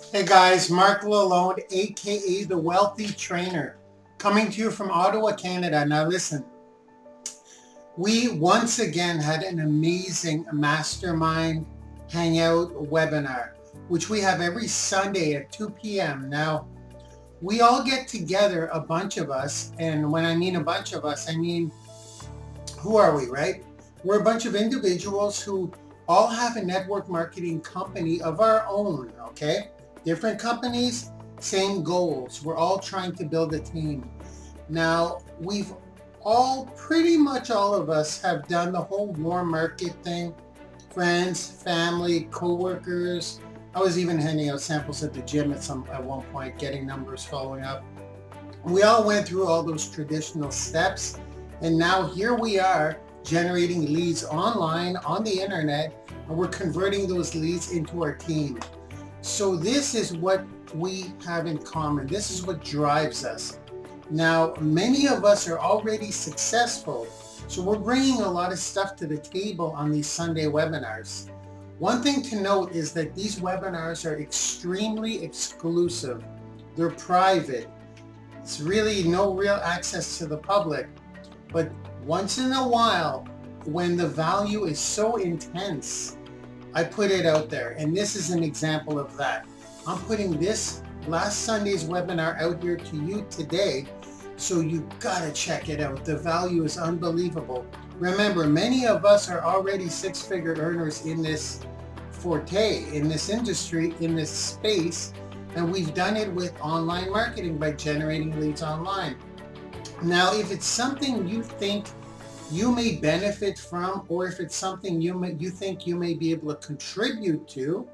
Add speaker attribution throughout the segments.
Speaker 1: Hey guys, Marc Lalonde, aka the Wealthy Trainer, coming to you from Ottawa, Canada. Now listen, we once again had an amazing mastermind hangout webinar, which we have every Sunday at 2 p.m. Now, we all get together, a bunch of us, and when I mean a bunch of us, I mean, who are we, right? We're a bunch of individuals who all have a network marketing company of our own, okay? Different companies, same goals. We're all trying to build a team. Now, we've all, pretty much all of us, have done the whole warm market thing. Friends, family, co-workers. I was even handing out samples at the gym at one point, getting numbers, following up. We all went through all those traditional steps, and now here we are generating leads online on the internet, and we're converting those leads into our team. So this is what we have in common. This is what drives us. Now, many of us are already successful, so we're bringing a lot of stuff to the table on these Sunday webinars. One thing to note is that these webinars are extremely exclusive. They're private. It's really no real access to the public. But once in a while, when the value is so intense, I put it out there. And this is an example of that. I'm putting this last Sunday's webinar out here to you today. So you gotta check it out. The value is unbelievable. Remember, many of us are already six-figure earners in this forte, in this industry, in this space. And we've done it with online marketing by generating leads online. Now, if it's something you think you may benefit from, or if it's something you think you may be able to contribute to,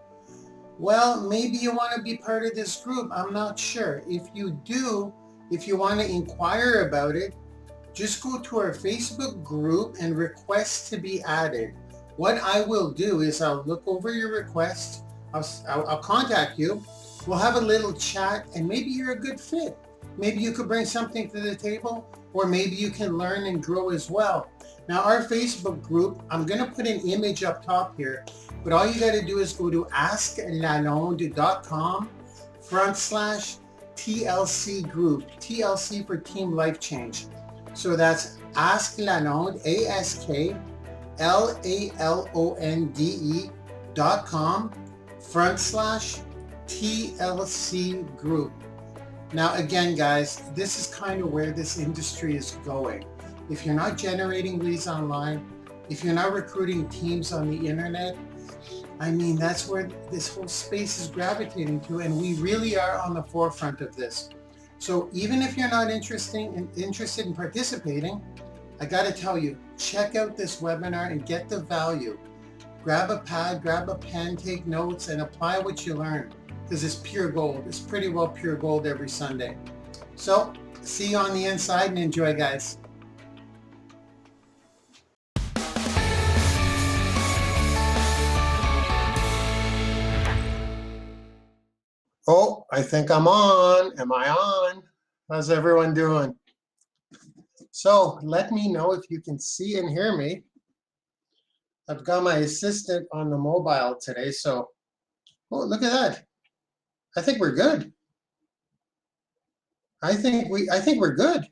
Speaker 1: well, maybe you want to be part of this group. I'm not sure. If you do, if you want to inquire about it, just go to our Facebook group and request to be added. What I will do is I'll look over your request. I'll contact you. We'll have a little chat, and maybe you're a good fit. Maybe you could bring something to the table, or maybe you can learn and grow as well. Now, our Facebook group, I'm going to put an image up top here, but all you got to do is go to asklalonde.com/TLC group, TLC for Team Life Change. So that's asklalonde, AskLalonde.com/TLC group. Now again, guys, this is kind of where this industry is going. If you're not generating leads online, if you're not recruiting teams on the internet, I mean, that's where this whole space is gravitating to, and we really are on the forefront of this. So even if you're not interested in participating, I got to tell you, check out this webinar and get the value. Grab a pad, grab a pen, take notes, and apply what you learn, because it's pure gold. It's pretty well pure gold every Sunday. So see you on the inside, and enjoy, guys. Oh, I think I'm on. Am I on? How's everyone doing? So let me know if you can see and hear me. I've got my assistant on the mobile today, so, oh, look at that. I think we're good. I think we're good.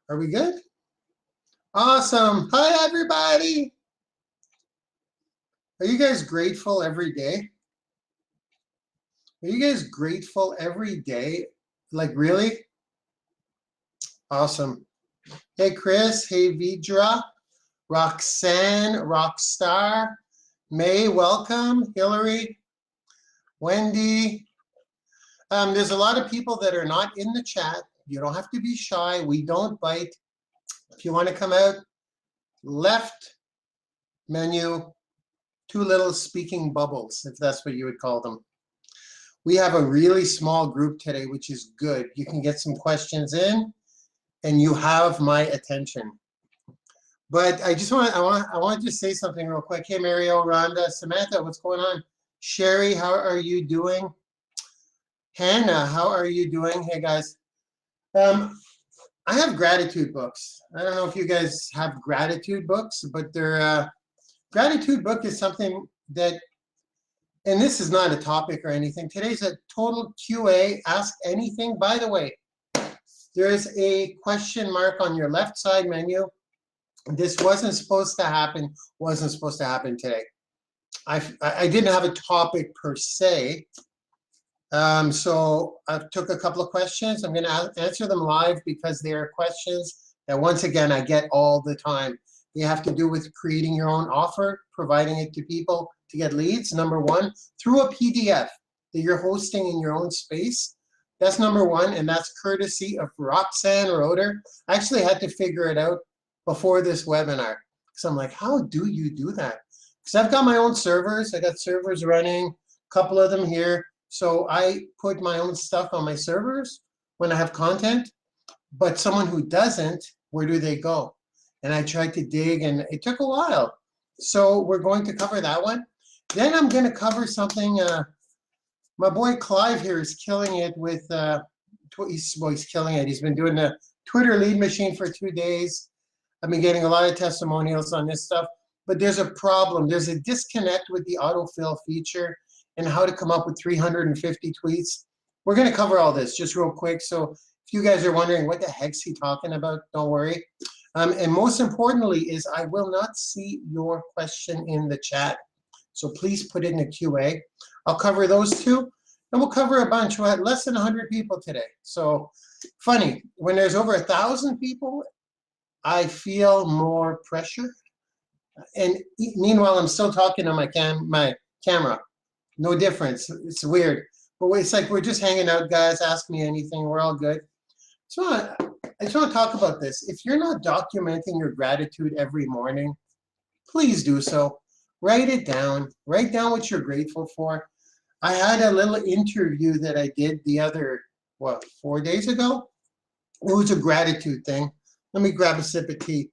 Speaker 1: Are we good? Awesome. Hi, everybody. Are you guys grateful every day? Are you guys grateful every day? Like, really? Awesome. Hey, Chris. Hey, Vidra. Roxanne, Rockstar. May, welcome. Hillary. Wendy. There's a lot of people that are not in the chat. You don't have to be shy. We don't bite. If you want to come out, left menu, two little speaking bubbles, if that's what you would call them. We have a really small group today, which is good. You can get some questions in, and you have my attention. But I want to just say something real quick. Hey, Mario, Rhonda, Samantha, what's going on? Sherry, how are you doing? Hannah, how are you doing? Hey, guys. I have gratitude books. I don't know if you guys have gratitude books, but they're gratitude book is something that And this is not a topic or anything. Today's a total QA, ask anything. By the way, there's a question mark on your left side menu. This wasn't supposed to happen today. I didn't have a topic per se. So I took a couple of questions. I'm going to answer them live because they are questions that, once again, I get all the time. They have to do with creating your own offer, providing it to people to get leads, number one, through a PDF that you're hosting in your own space. That's number one, and that's courtesy of Roxanne Roeder. I actually had to figure it out before this webinar. So I'm like, how do you do that? Because I've got my own servers. I got servers running, a couple of them here. So I put my own stuff on my servers when I have content. But someone who doesn't, where do they go? And I tried to dig, and it took a while. So we're going to cover that one. Then I'm going to cover something. My boy Clive here is killing it with, he's killing it. He's been doing the Twitter lead machine for 2 days. I've been getting a lot of testimonials on this stuff. But there's a problem. There's a disconnect with the autofill feature and how to come up with 350 tweets. We're going to cover all this just real quick. So if you guys are wondering what the heck's he talking about, don't worry. And most importantly is I will not see your question in the chat. So please put it in the QA. I'll cover those two. And we'll cover a bunch. We'll have less than 100 people today. So funny, when there's over 1,000 people, I feel more pressure. And meanwhile, I'm still talking on my camera. No difference. It's weird. But it's like we're just hanging out, guys. Ask me anything. We're all good. So I just want to talk about this. If you're not documenting your gratitude every morning, please do so. Write it down. Write down what you're grateful for. I had a little interview that I did the other, 4 days ago? It was a gratitude thing. Let me grab a sip of tea.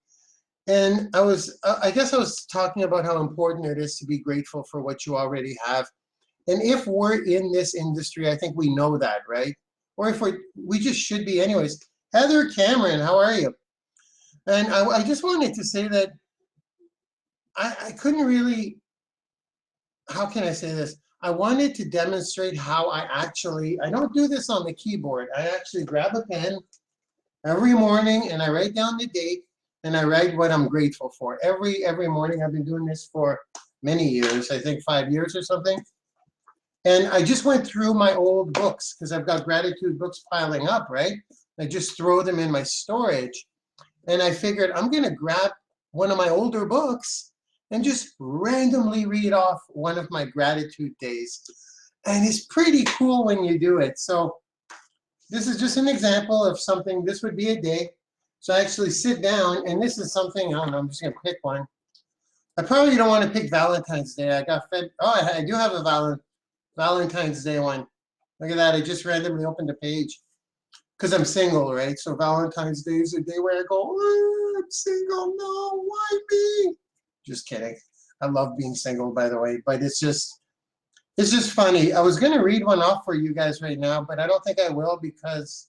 Speaker 1: And I guess I was talking about how important it is to be grateful for what you already have. And if we're in this industry, I think we know that, right? Or if we just should be anyways. Heather Cameron, how are you? And I just wanted to say that I couldn't really, how can I say this? I wanted to demonstrate how I don't do this on the keyboard. I actually grab a pen every morning and I write down the date and I write what I'm grateful for. Every morning. I've been doing this for many years, I think 5 years or something. And I just went through my old books because I've got gratitude books piling up, right? I just throw them in my storage. And I figured I'm going to grab one of my older books and just randomly read off one of my gratitude days. And it's pretty cool when you do it. So this is just an example of something. This would be a day. So I actually sit down, and this is something, I don't know, I'm just going to pick one. I probably don't want to pick Valentine's Day. I got fed. Oh, I do have a Valentine's Day one. Look at that. I just randomly opened a page because I'm single, right? So Valentine's Day is a day where I go, oh, I'm single. No, why me? Just kidding. I love being single, by the way, but it's just funny. I was going to read one off for you guys right now, but I don't think I will because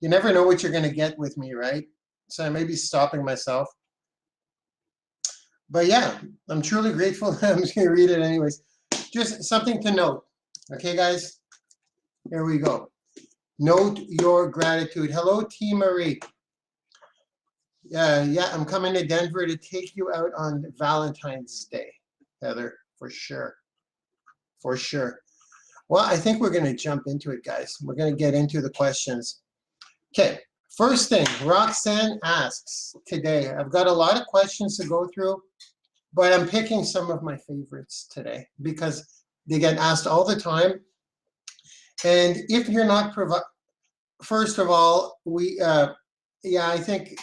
Speaker 1: you never know what you're going to get with me, right? So I may be stopping myself. But yeah, I'm truly grateful. I'm just going to read it anyways. Just something to note. Okay, guys? Here we go. Note your gratitude. Hello, T. Marie. Yeah, I'm coming to Denver to take you out on Valentine's Day, Heather, for sure. For sure. Well, I think we're going to jump into it, guys. We're going to get into the questions. Okay, first thing, Roxanne asks today. I've got a lot of questions to go through, but I'm picking some of my favorites today because they get asked all the time. And if you're not first of all, I think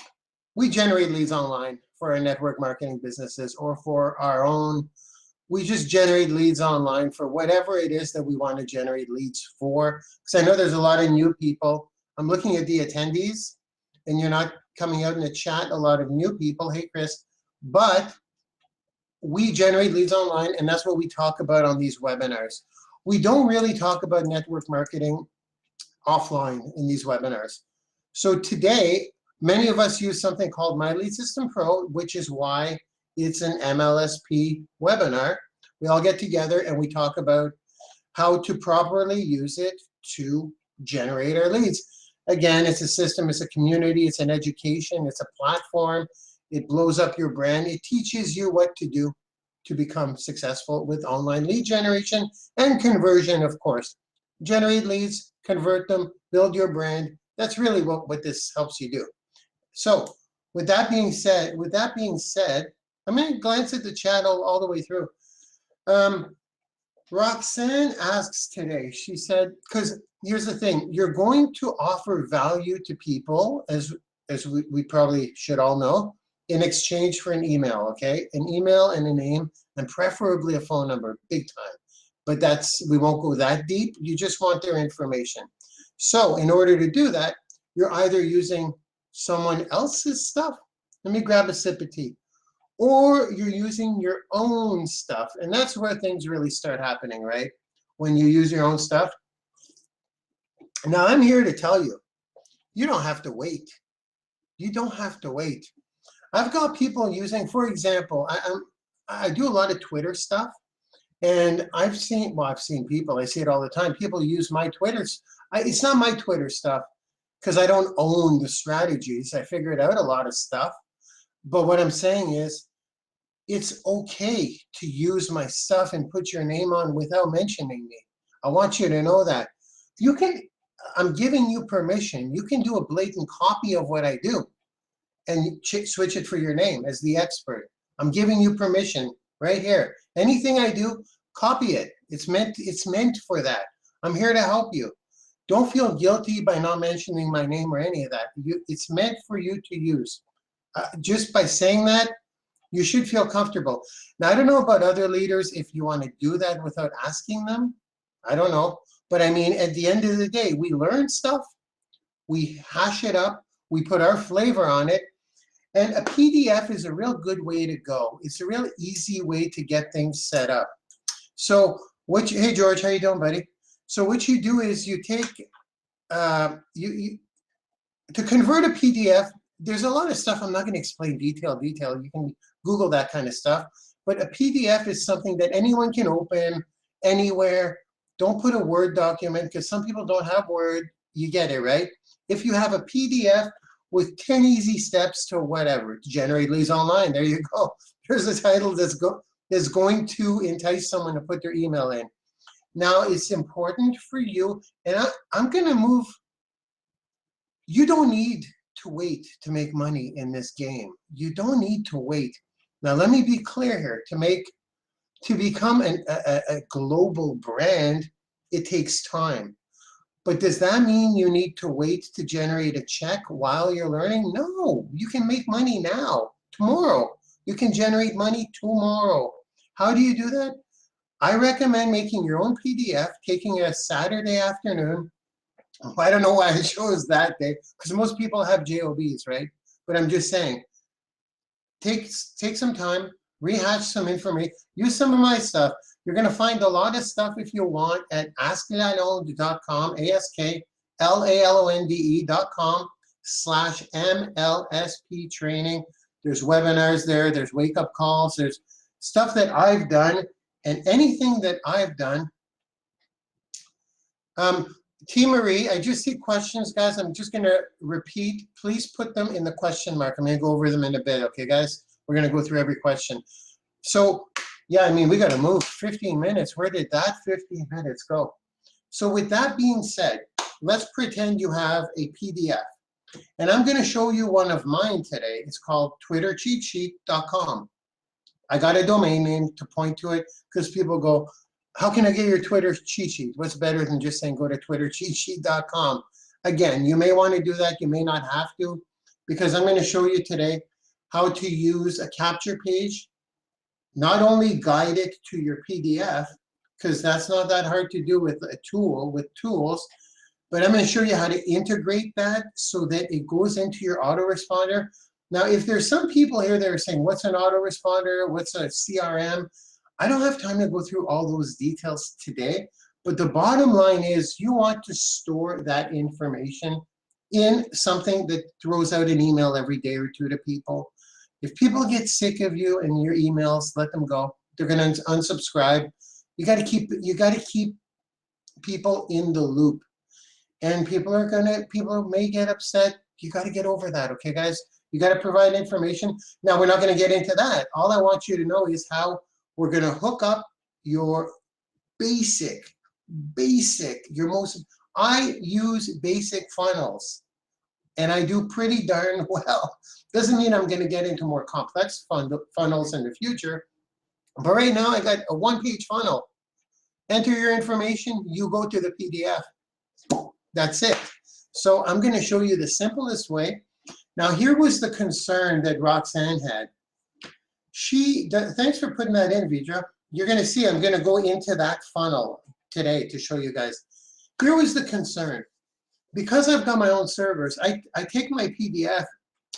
Speaker 1: we generate leads online for our network marketing businesses or for our own. We just generate leads online for whatever it is that we want to generate leads for. Because I know there's a lot of new people. I'm looking at the attendees, and you're not coming out in the chat, a lot of new people. Hey, Chris. But we generate leads online, and that's what we talk about on these webinars. We don't really talk about network marketing offline in these webinars. So today, many of us use something called My Lead System Pro, which is why it's an MLSP webinar, We all get together and we talk about how to properly use it to generate our leads. Again, it's a system, it's a community, it's an education, it's a platform. It blows up your brand. It teaches you what to do to become successful with online lead generation and conversion, of course. Generate leads, convert them, build your brand. That's really what this helps you do. So with that being said, I'm going to glance at the chat all the way through. Roxanne asks today, she said, because here's the thing, you're going to offer value to people, as we probably should all know, in exchange for an email, okay? An email and a name, and preferably a phone number, big time. But we won't go that deep. You just want their information. So in order to do that, you're either using someone else's stuff. Let me grab a sip of tea. Or you're using your own stuff. And that's where things really start happening, right? When you use your own stuff. Now, I'm here to tell you, you don't have to wait. You don't have to wait. I've got people using, for example, I do a lot of Twitter stuff. And I've seen people, I see it all the time, people use my Twitters. It's not my Twitter stuff because I don't own the strategies. I figured out a lot of stuff. But what I'm saying is, it's okay to use my stuff and put your name on without mentioning me. I want you to know that. I'm giving you permission. You can do a blatant copy of what I do and switch it for your name as the expert. I'm giving you permission right here. Anything I do, copy it. It's meant for that. I'm here to help you. Don't feel guilty by not mentioning my name or any of that. It's meant for you to use. Just by saying that, you should feel comfortable. Now, I don't know about other leaders if you want to do that without asking them. I don't know. But I mean, at the end of the day, we learn stuff, we hash it up, we put our flavor on it, and a PDF is a real good way to go. It's a real easy way to get things set up. So, hey George, how you doing, buddy? So what you do is you take, to convert a PDF, there's a lot of stuff I'm not going to explain detail. You can Google that kind of stuff. But a PDF is something that anyone can open anywhere. Don't put a Word document because some people don't have Word. You get it, right? If you have a PDF with 10 easy steps to whatever, generate leads online, there you go. Here's a title that's going to entice someone to put their email in. Now, it's important for you, and I'm going to move. You don't need to wait to make money in this game. You don't need to wait. Now, let me be clear here. To become a global brand, it takes time. But does that mean you need to wait to generate a check while you're learning? No, you can make money now, tomorrow. You can generate money tomorrow. How do you do that? I recommend making your own PDF, taking a Saturday afternoon. I don't know why I chose that day, because most people have JOBs, right? But I'm just saying, take some time, rehash some information, use some of my stuff. You're going to find a lot of stuff if you want at asklalonde.com, asklalonde.com/MLSP training. There's webinars there, there's wake-up calls, there's stuff that I've done, and anything that I've done. T. Marie, I just see questions, guys. I'm just going to repeat. Please put them in the question mark. I'm going to go over them in a bit, okay, guys? We're going to go through every question. So, yeah, I mean, we got to move. 15 minutes. Where did that 15 minutes go? So with that being said, let's pretend you have a PDF. And I'm going to show you one of mine today. It's called twittercheatsheet.com. I got a domain name to point to it because people go, how can I get your Twitter cheat sheet? What's better than just saying go to twittercheatsheet.com? Again, you may want to do that. You may not have to, because I'm going to show you today how to use a capture page, not only guide it to your PDF, because that's not that hard to do with a tool, with tools, but I'm going to show you how to integrate that so that it goes into your autoresponder. Now, if there's some people here that are saying, what's an autoresponder? What's a CRM? I don't have time to go through all those details today, but the bottom line is you want to store that information in something that throws out an email every day or two to people. If people get sick of you and your emails, let them go. They're going to unsubscribe. You got to keep people in the loop. And people may get upset. You got to get over that, okay, guys? You got to provide information. Now, we're not going to get into that. All I want you to know is how we're going to hook up your I use basic funnels, and I do pretty darn well. Doesn't mean I'm going to get into more complex funnels in the future, but right now I got a one-page funnel. Enter your information, you go to the PDF. That's it. So I'm going to show you the simplest way. Now, here was the concern that Roxanne had. Thanks for putting that in, Vidra. You're going to see I'm going to go into that funnel today to show you guys. Here was the concern. Because I've got my own servers, I take my PDF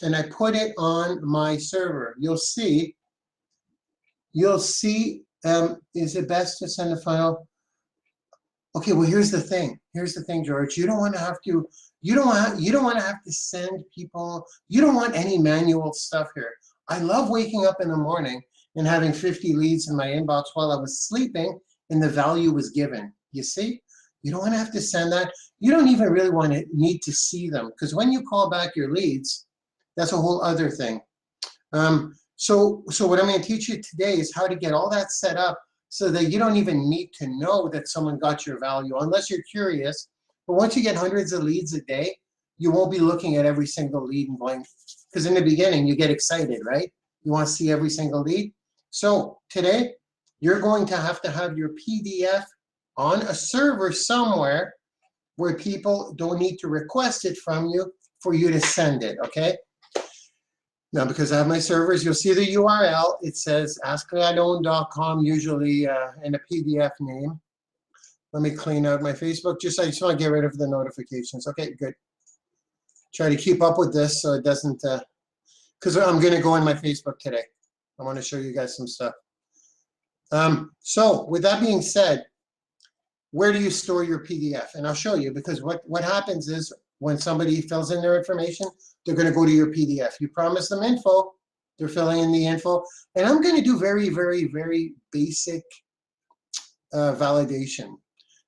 Speaker 1: and I put it on my server. You'll see, is it best to send a funnel? Okay, well, here's the thing. Here's the thing, George. You don't want to have to, you don't want to have to send people, you don't want any manual stuff here. I love waking up in the morning and having 50 leads in my inbox while I was sleeping and the value was given. You see? You don't want to have to send that. You don't even really need to see them, because when you call back your leads, that's a whole other thing. So what I'm going to teach you today is how to get all that set up so that you don't even need to know that someone got your value, unless you're curious. But once you get hundreds of leads a day, you won't be looking at every single lead and going, because in the beginning you get excited, right? You want to see every single lead. So today, you're going to have your PDF on a server somewhere where people don't need to request it from you for you to send it, okay? Now, because I have my servers, you'll see the URL. It says asklalonde.com, usually in a PDF name. Let me clean out my Facebook. I just want to get rid of the notifications. Okay, good. Try to keep up with this so it doesn't, because I'm going to go on my Facebook today. I want to show you guys some stuff. So with that being said, where do you store your PDF? And I'll show you, because what happens is when somebody fills in their information, they're going to go to your PDF. You promise them info, they're filling in the info. And I'm going to do very, very, very basic validation.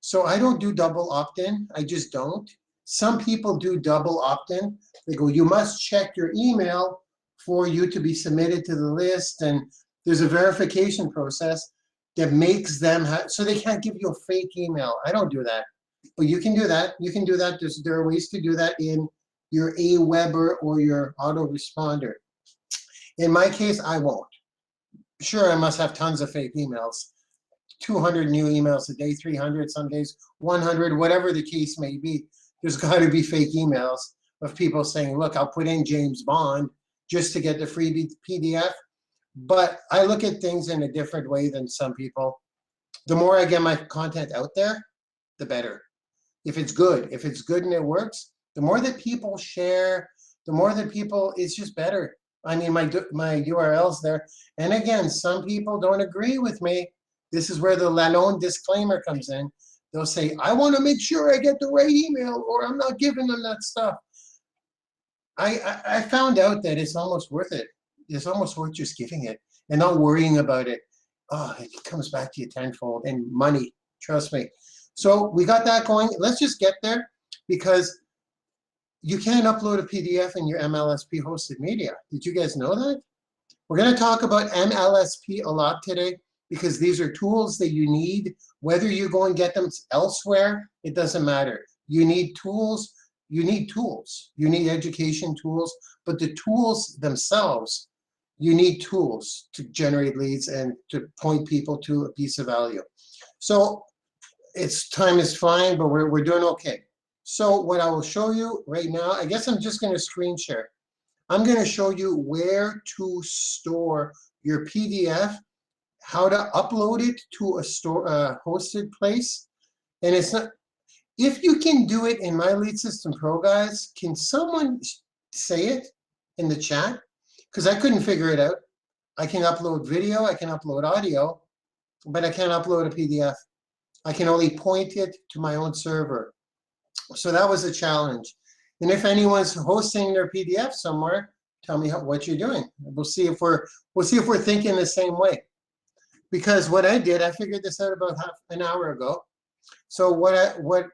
Speaker 1: So I don't do double opt-in. I just don't. Some people do double opt-in. They go, you must check your email for you to be submitted to the list. And there's a verification process that makes them, so they can't give you a fake email. I don't do that. But you can do that. You can do that. There are ways to do that in your Aweber or your autoresponder. In my case, I won't. Sure, I must have tons of fake emails. 200 new emails a day, 300 some days, 100, whatever the case may be. There's got to be fake emails of people saying, look, I'll put in James Bond just to get the free PDF. But I look at things in a different way than some people. The more I get my content out there, the better. If it's good and it works, the more that people share, the more that people, it's just better. I mean, my URL's there. And again, some people don't agree with me. This is where the Lalonde disclaimer comes in. They'll say, I want to make sure I get the right email, or I'm not giving them that stuff. I found out that it's almost worth it. It's almost worth just giving it and not worrying about it. Oh, it comes back to you tenfold, and money, trust me. So we got that going. Let's just get there, because you can't upload a PDF in your MLSP hosted media. Did you guys know that? We're going to talk about MLSP a lot today, because these are tools that you need. Whether you go and get them elsewhere, it doesn't matter. You need tools. You need tools. You need education tools. But the tools themselves, you need tools to generate leads and to point people to a piece of value. So time is fine, but we're doing okay. So what I will show you right now, I guess I'm just going to screen share. I'm going to show you where to store your PDF, how to upload it to a hosted place. And it's not, if you can do it in My Lead System Pro, guys, can someone say it in the chat? Because I couldn't figure it out. I can upload video, I can upload audio, but I can't upload a PDF. I can only point it to my own server. So that was a challenge. And if anyone's hosting their PDF somewhere, tell me what you're doing. We'll see if we're thinking the same way. Because what I did, I figured this out about half an hour ago. So what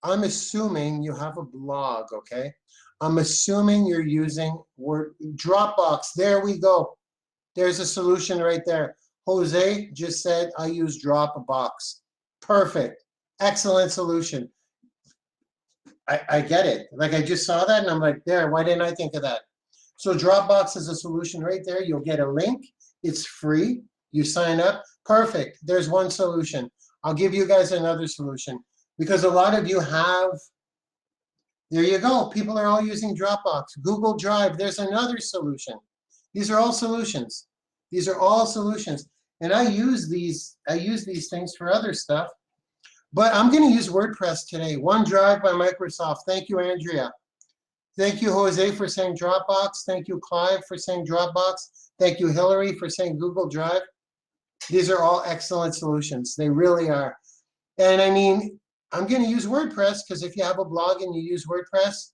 Speaker 1: I'm assuming you have a blog, okay? I'm assuming you're using Word Dropbox. There we go. There's a solution right there. Jose just said I use Dropbox. Perfect. Excellent solution. I get it. Like I just saw that and I'm like, there, why didn't I think of that? So Dropbox is a solution right there. You'll get a link. It's free. You sign up. Perfect. There's one solution. I'll give you guys another solution because a lot of you have, there you go. People are all using Dropbox. Google Drive, there's another solution. These are all solutions. These are all solutions. And I use these things for other stuff. But I'm going to use WordPress today. OneDrive by Microsoft. Thank you, Andrea. Thank you, Jose, for saying Dropbox. Thank you, Clive, for saying Dropbox. Thank you, Hillary, for saying Google Drive. These are all excellent solutions. They really are. And I mean, I'm going to use WordPress because if you have a blog and you use WordPress,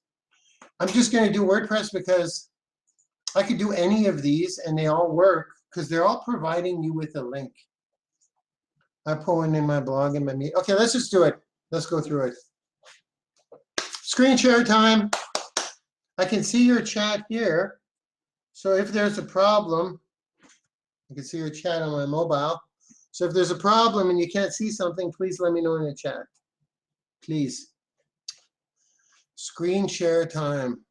Speaker 1: I'm just going to do WordPress because I could do any of these and they all work because they're all providing you with a link. I put one in my blog and my meet. Okay, let's just do it. Let's go through it. Screen share time. I can see your chat here. So if there's a problem, I can see your chat on my mobile. So if there's a problem and you can't see something, please let me know in the chat. Please. Screen share time.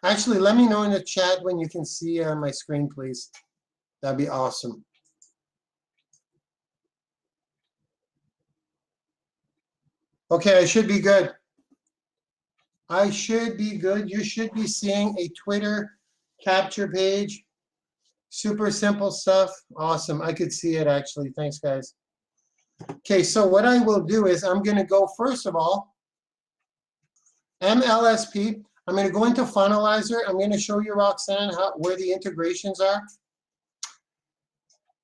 Speaker 1: Actually, let me know in the chat when you can see my screen, please. That'd be awesome. Okay, I should be good. I should be good. You should be seeing a Twitter capture page. Super simple stuff. Awesome. I could see it actually. Thanks, guys. Okay, so what I will do is I'm going to go, first of all, MLSP. I'm going to go into Funnelizer. I'm going to show you, Roxanne, where the integrations are.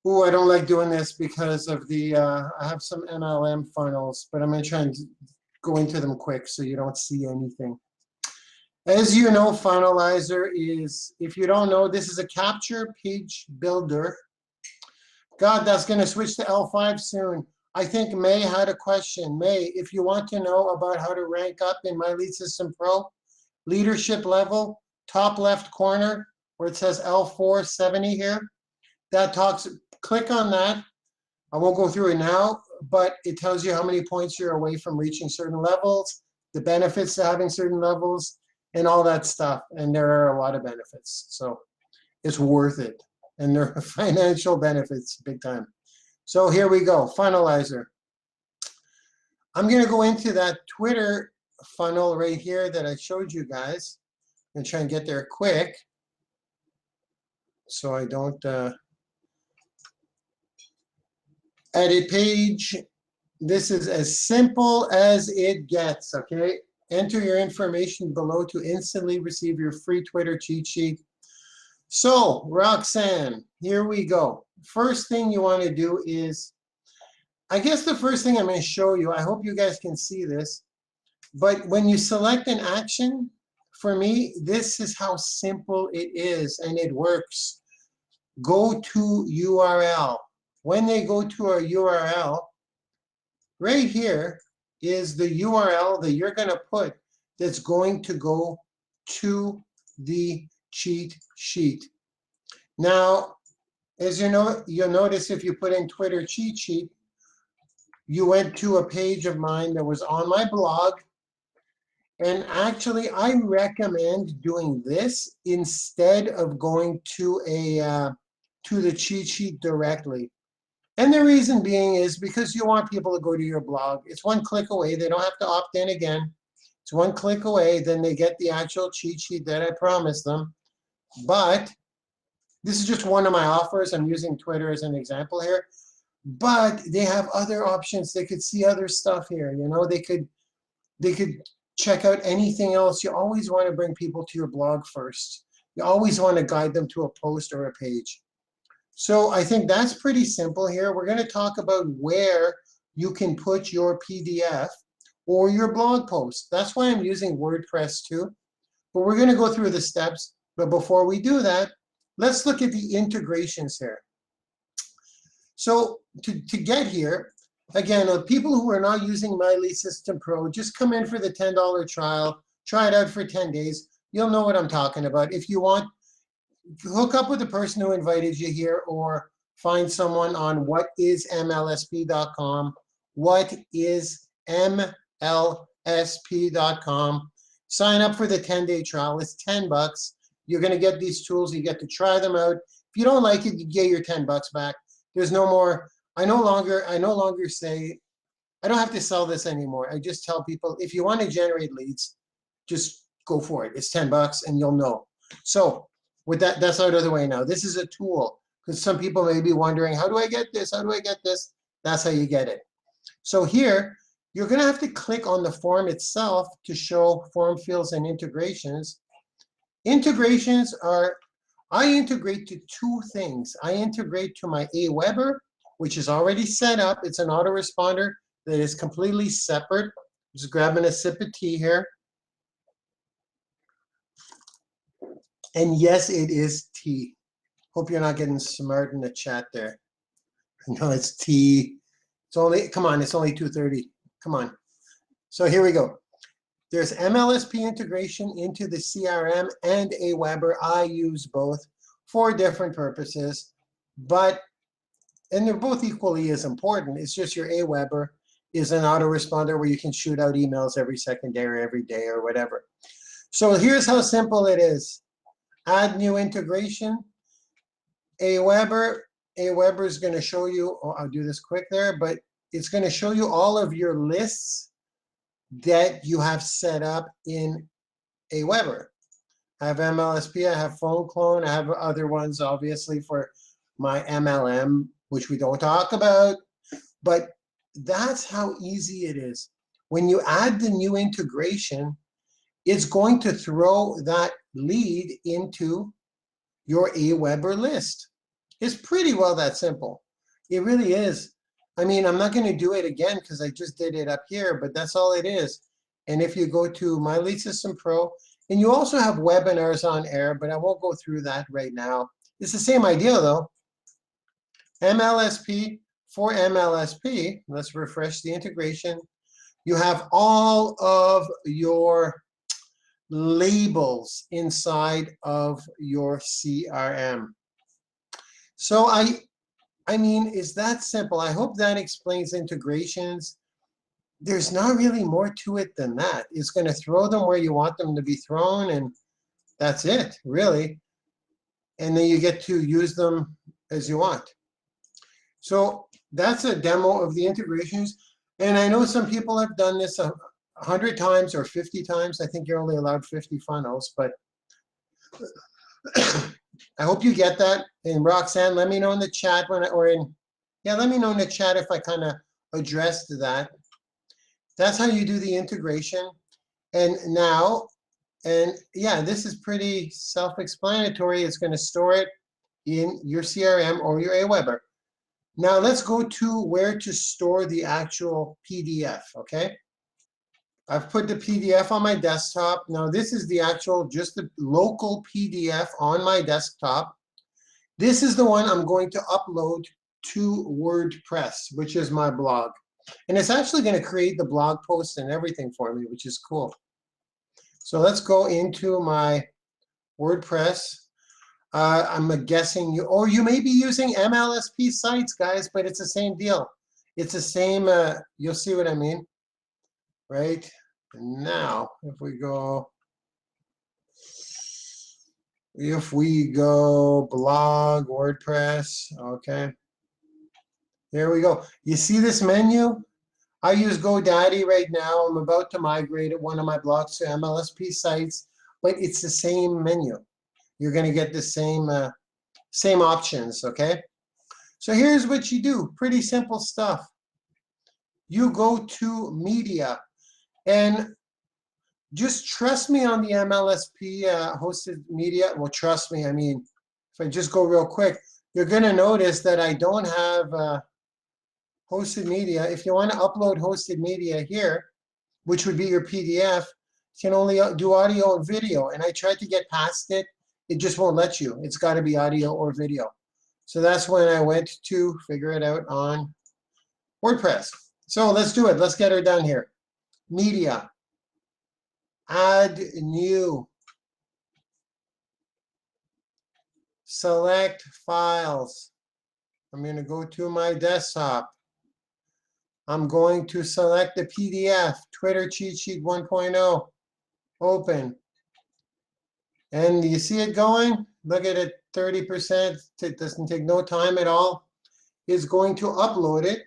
Speaker 1: Ooh, I don't like doing this because of the, I have some MLM funnels, but I'm going to try and go into them quick so you don't see anything. As you know, Funnelizer is, if you don't know, this is a capture page builder. God, that's going to switch to L5 soon. I think May had a question. May, if you want to know about how to rank up in My Lead System Pro, leadership level, top left corner, where it says L470 here, that talks, click on that. I won't go through it now, but it tells you how many points you're away from reaching certain levels, the benefits to having certain levels, and all that stuff. And there are a lot of benefits. So it's worth it. And there are financial benefits big time. So here we go, Funnelizer. I'm going to go into that Twitter funnel right here that I showed you guys. I'm going to try and get there quick so I don't edit page. This is as simple as it gets, okay? Enter your information below to instantly receive your free Twitter cheat sheet. So, Roxanne, here we go. First thing you want to do is, I guess the first thing I'm going to show you, I hope you guys can see this, but when you select an action, for me, this is how simple it is, and it works. Go to URL. When they go to a URL, right here is the URL that you're going to put that's going to go to the cheat sheet. Now, as you know, you'll notice if you put in Twitter cheat sheet, you went to a page of mine that was on my blog. And actually, I recommend doing this instead of going to the cheat sheet directly. And the reason being is because you want people to go to your blog. It's one click away. They don't have to opt in again. It's one click away. Then they get the actual cheat sheet that I promised them. But this is just one of my offers. I'm using Twitter as an example here. But they have other options. They could see other stuff here. You know, they could check out anything else. You always want to bring people to your blog first. You always want to guide them to a post or a page. So I think that's pretty simple here. We're going to talk about where you can put your PDF or your blog post. That's why I'm using WordPress too. But we're going to go through the steps. But before we do that, let's look at the integrations here. So to get here, again, people who are not using My Lead System Pro, just come in for the $10 trial, try it out for 10 days. You'll know what I'm talking about. If you want, hook up with the person who invited you here, or find someone on whatismlsp.com, whatismlsp.com. Sign up for the 10-day trial. It's $10. You're going to get these tools. You get to try them out. If you don't like it, you get your $10 back. There's no more. I no longer say, I don't have to sell this anymore. I just tell people, if you want to generate leads, just go for it. It's $10 and you'll know. So with that, that's out of the way now. This is a tool, because some people may be wondering, how do I get this? How do I get this? That's how you get it. So here, you're going to have to click on the form itself to show form fields and integrations. Integrations are, I integrate to two things. I integrate to my Aweber, which is already set up. It's an autoresponder that is completely separate. Just grabbing a sip of tea here. And yes, it is tea. Hope you're not getting smart in the chat there. No, it's tea. It's only, come on, it's only 2:30. Come on. So here we go. There's MLSP integration into the CRM and Aweber. I use both for different purposes, and they're both equally as important. It's just your Aweber is an autoresponder where you can shoot out emails every second day or every day or whatever. So here's how simple it is. Add new integration. Aweber is going to show you, oh, I'll do this quick there, but it's going to show you all of your lists that you have set up in Aweber. I have MLSP, I have phone clone, I have other ones obviously for my MLM, which we don't talk about, but that's how easy it is. When you add the new integration, it's going to throw that lead into your Aweber list. It's pretty well that simple. It really is. I mean, I'm not going to do it again because I just did it up here, but that's all it is. And if you go to My Lead System Pro, and you also have webinars on air, but I won't go through that right now. It's the same idea though. MLSP for MLSP, let's refresh the integration. You have all of your labels inside of your CRM. So I mean, it's that simple. I hope that explains integrations. There's not really more to it than that. It's going to throw them where you want them to be thrown, and that's it, really. And then you get to use them as you want. So that's a demo of the integrations. And I know some people have done this 100 times or 50 times. I think you're only allowed 50 funnels, but I hope you get that. And Roxanne, let me know in the chat let me know in the chat if I kind of addressed that. That's how you do the integration. And yeah, this is pretty self-explanatory. It's going to store it in your CRM or your Aweber. Now let's go to where to store the actual PDF, okay? I've put the PDF on my desktop. Now this is the actual, just the local PDF on my desktop. This is the one I'm going to upload to WordPress, which is my blog. And it's actually going to create the blog post and everything for me, which is cool. So let's go into my WordPress. I'm guessing you may be using MLSP sites, guys, but it's the same deal. It's the same, you'll see what I mean, right? And now, if we go blog, WordPress, okay. There we go. You see this menu? I use GoDaddy right now. I'm about to migrate one of my blogs to MLSP sites, but it's the same menu. You're going to get the same options, okay? So here's what you do. Pretty simple stuff. You go to media, and just trust me on the MLSP hosted media. Well, trust me, I mean, if I just go real quick, you're going to notice that I don't have hosted media. If you want to upload hosted media here, which would be your PDF, you can only do audio and video. And I tried to get past it, it just won't let you. It's got to be audio or video. So that's when I went to figure it out on WordPress. So let's do it. Let's get her done here. Media. Add new. Select files. I'm going to go to my desktop. I'm going to select the PDF, Twitter Cheat Sheet 1.0. Open. And you see it going? Look at it, 30%. It doesn't take no time at all. It's going to upload it.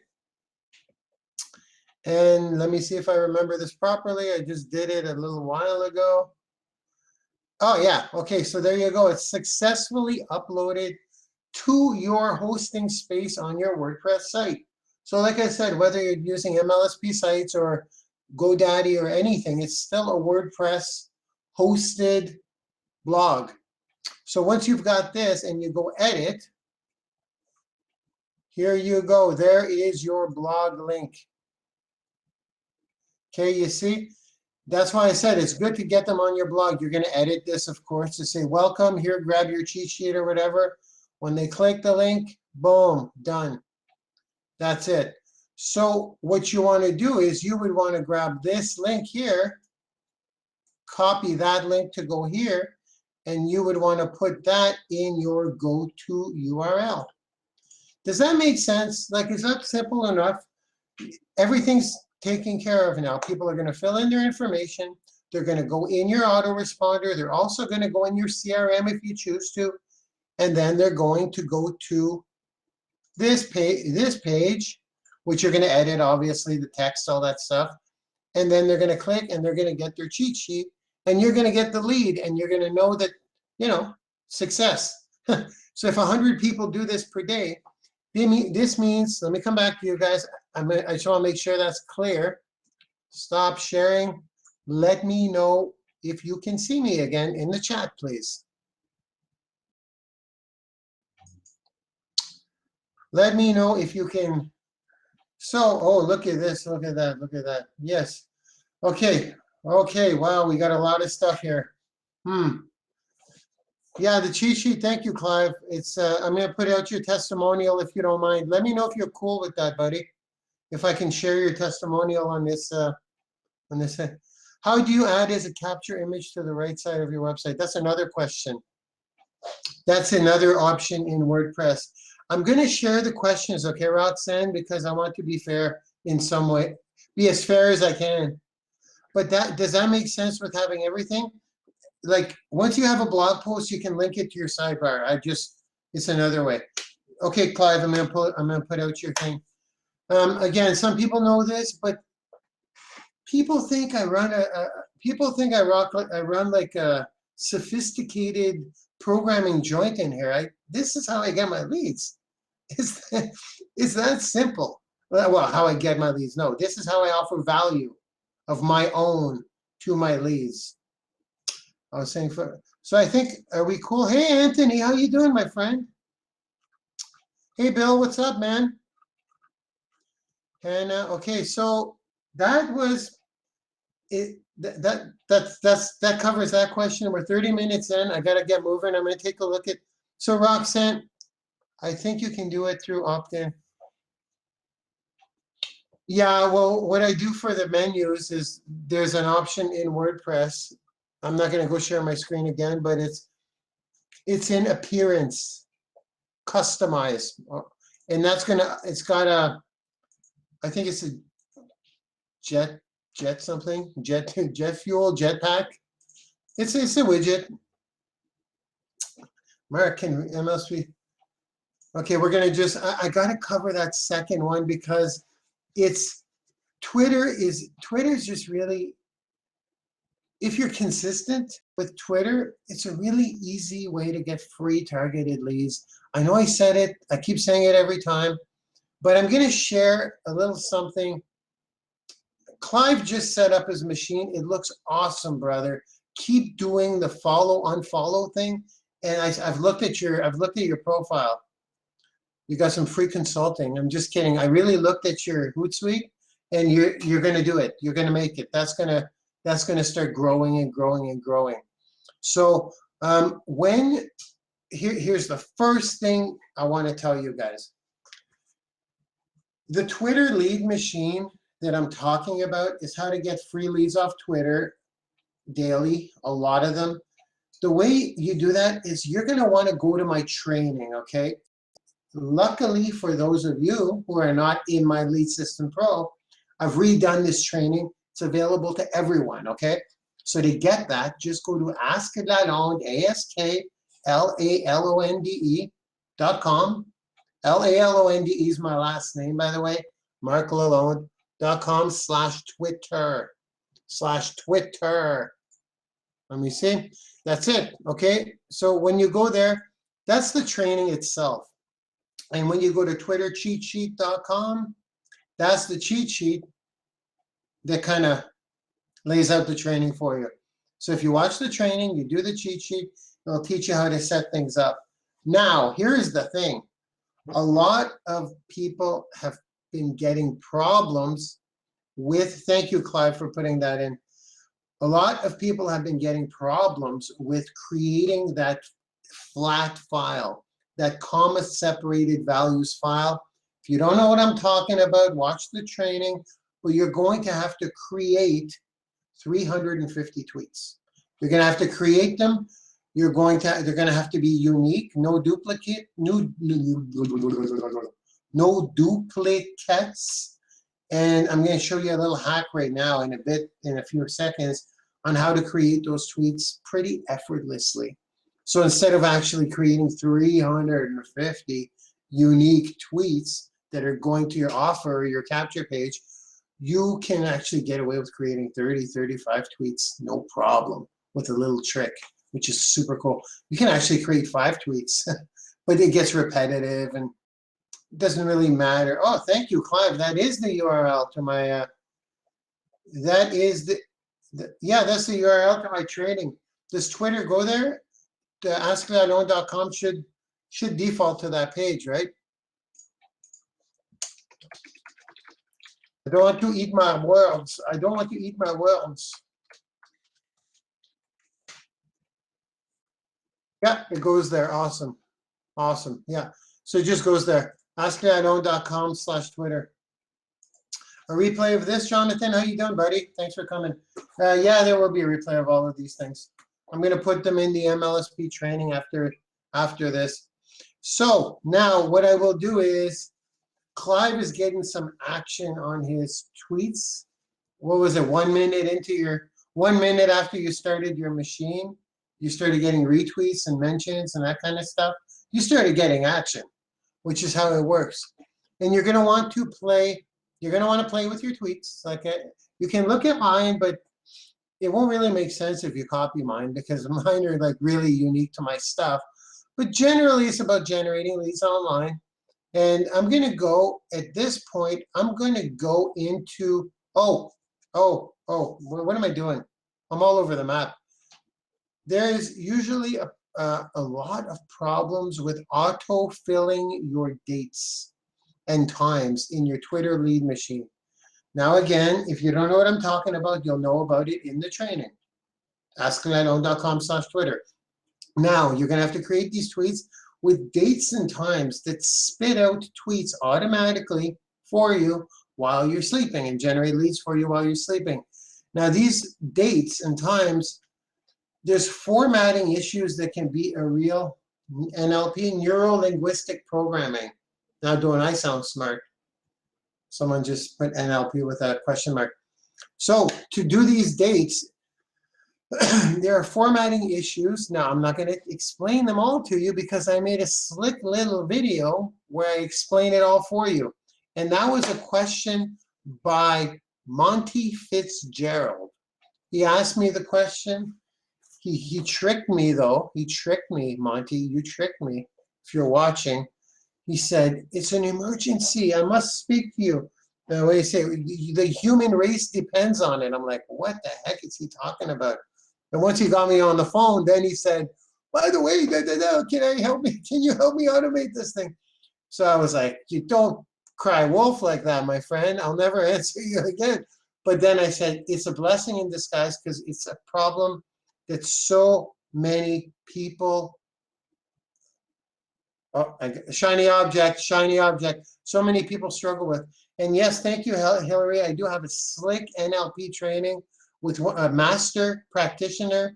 Speaker 1: And let me see if I remember this properly. I just did it a little while ago. Oh, yeah. Okay, so there you go. It's successfully uploaded to your hosting space on your WordPress site. So like I said, whether you're using MLSP sites or GoDaddy or anything, it's still a WordPress hosted blog. So once you've got this and you go edit, here you go. There is your blog link. Okay, you see? That's why I said it's good to get them on your blog. You're going to edit this, of course, to say, welcome, here, grab your cheat sheet or whatever. When they click the link, boom, done. That's it. So what you want to do is you would want to grab this link here, copy that link to go here, and you would want to put that in your go-to URL. Does that make sense? Like, is that simple enough? Everything's taken care of now. People are going to fill in their information. They're going to go in your autoresponder. They're also going to go in your CRM if you choose to. And then they're going to go to this page, which you're going to edit, obviously, the text, all that stuff. And then they're going to click, and they're going to get their cheat sheet. And you're going to get the lead, and you're going to know that, you know, success. So if 100 people do this per day, this means, let me come back to you guys. I just want to make sure that's clear. Stop sharing. Let me know if you can see me again in the chat, please. Let me know if you can. So, oh, look at this. Look at that. Look at that. Yes. Okay. Okay. Wow, we got a lot of stuff here. Yeah, the cheat sheet. Thank you, Clive. It's I'm going to put out your testimonial if you don't mind. Let me know if you're cool with that, buddy. If I can share your testimonial on this. How do you add as a capture image to the right side of your website? That's another question. That's another option in WordPress. I'm going to share the questions, okay, Roxanne, because I want to be fair in some way, be as fair as I can. But does that make sense with having everything? Like, once you have a blog post, you can link it to your sidebar. It's another way. Okay, Clive, I'm going to put out your thing. Again, some people know this, but people think I run I run like a sophisticated programming joint in here. This is how I get my leads. It's that simple. Well, how I get my leads. No, this is how I offer value of my own to my leads. I was saying so I think, are we cool? Hey, Anthony, how you doing, my friend? Hey, Bill, what's up, man? And okay, so that was it. That covers that question. We're 30 minutes in. I gotta get moving. I'm gonna take a look at. So Roxanne, I think you can do it through opt-in. Yeah, well, what I do for the menus is there's an option in WordPress. I'm not gonna go share my screen again, but it's in appearance, customize, and it's got a. I think it's a jet something, jet fuel, jetpack. It's a widget. Mark, it must be. Okay, we're gonna just, I gotta cover that second one because Twitter's just really, if you're consistent with Twitter, it's a really easy way to get free targeted leads. I know I said it, I keep saying it every time, but I'm going to share a little something. Clive just set up his machine. It looks awesome, brother. Keep doing the follow unfollow thing. And I've looked at your profile. You got some free consulting. I'm just kidding. I really looked at your Hootsuite, and you're going to do it. You're going to make it. That's going to start growing and growing and growing. So Here's the first thing I want to tell you guys. The Twitter lead machine that I'm talking about is how to get free leads off Twitter daily, a lot of them. The way you do that is you're going to want to go to my training, okay? Luckily for those of you who are not in my Lead System Pro, I've redone this training. It's available to everyone, okay? So to get that, just go to asklalonde, asklalonde.com. Lalonde is my last name, by the way, marclalonde.com/Twitter. Let me see. That's it, okay? So when you go there, that's the training itself. And when you go to twittercheatsheet.com, that's the cheat sheet that kind of lays out the training for you. So if you watch the training, you do the cheat sheet, it'll teach you how to set things up. Now, here's the thing. A lot of people have been getting problems with, thank you, Clive, for putting that in. A lot of people have been getting problems with creating that flat file, that comma-separated values file. If you don't know what I'm talking about, watch the training, but you're going to have to create 350 tweets. You're going to have to create them. They're going to have to be unique, no duplicates. And I'm going to show you a little hack right now in a few seconds on how to create those tweets pretty effortlessly. So instead of actually creating 350 unique tweets that are going to your offer or your capture page, you can actually get away with creating 30, 35 tweets, no problem, with a little trick, which is super cool. You can actually create 5 tweets, but it gets repetitive and it doesn't really matter. Oh, thank you, Clive. That is the URL to my, that is yeah, that's the URL to my training. Does Twitter go there? The asklalonde.com should default to that page, right? I don't want to eat my words. I don't want to eat my words. Yeah, it goes there. Awesome. Awesome. Yeah. So it just goes there. asklalonde.com/Twitter. A replay of this, Jonathan. How you doing, buddy? Thanks for coming. Yeah, there will be a replay of all of these things. I'm going to put them in the MLSP training after this. So now what I will do is, Clive is getting some action on his tweets. What was it, 1 minute into your, 1 minute after you started your machine, you started getting retweets and mentions and that kind of stuff. You started getting action, which is how it works. And you're going to want to play, you're going to want to play with your tweets. Like you can look at mine, but it won't really make sense if you copy mine because mine are like really unique to my stuff. But generally, it's about generating leads online. And I'm going to go, at this point, I'm going to go into, what am I doing? I'm all over the map. There's usually a lot of problems with auto-filling your dates and times in your Twitter lead machine. Now again, if you don't know what I'm talking about, you'll know about it in the training. asklalonde.com/Twitter. Now, you're going to have to create these tweets with dates and times that spit out tweets automatically for you while you're sleeping and generate leads for you while you're sleeping. Now, these dates and times, there's formatting issues that can be a real NLP, neuro-linguistic programming. Now, don't I sound smart? Someone just put NLP with a question mark. So to do these dates, there are formatting issues. Now, I'm not going to explain them all to you because I made a slick little video where I explain it all for you. And that was a question by Monty Fitzgerald. He asked me the question. He tricked me, though. He tricked me, Monty. You tricked me if you're watching. He said, it's an emergency. I must speak to you. The way you say, the human race depends on it. I'm like, what the heck is he talking about? And once he got me on the phone, then he said, by the way, can I help me? Can you help me automate this thing? So I was like, you don't cry wolf like that, my friend. I'll never answer you again. But then I said, it's a blessing in disguise because it's a problem that's so many people. Oh, shiny object, shiny object. So many people struggle with. And yes, thank you, Hillary. I do have a slick NLP training with a master practitioner.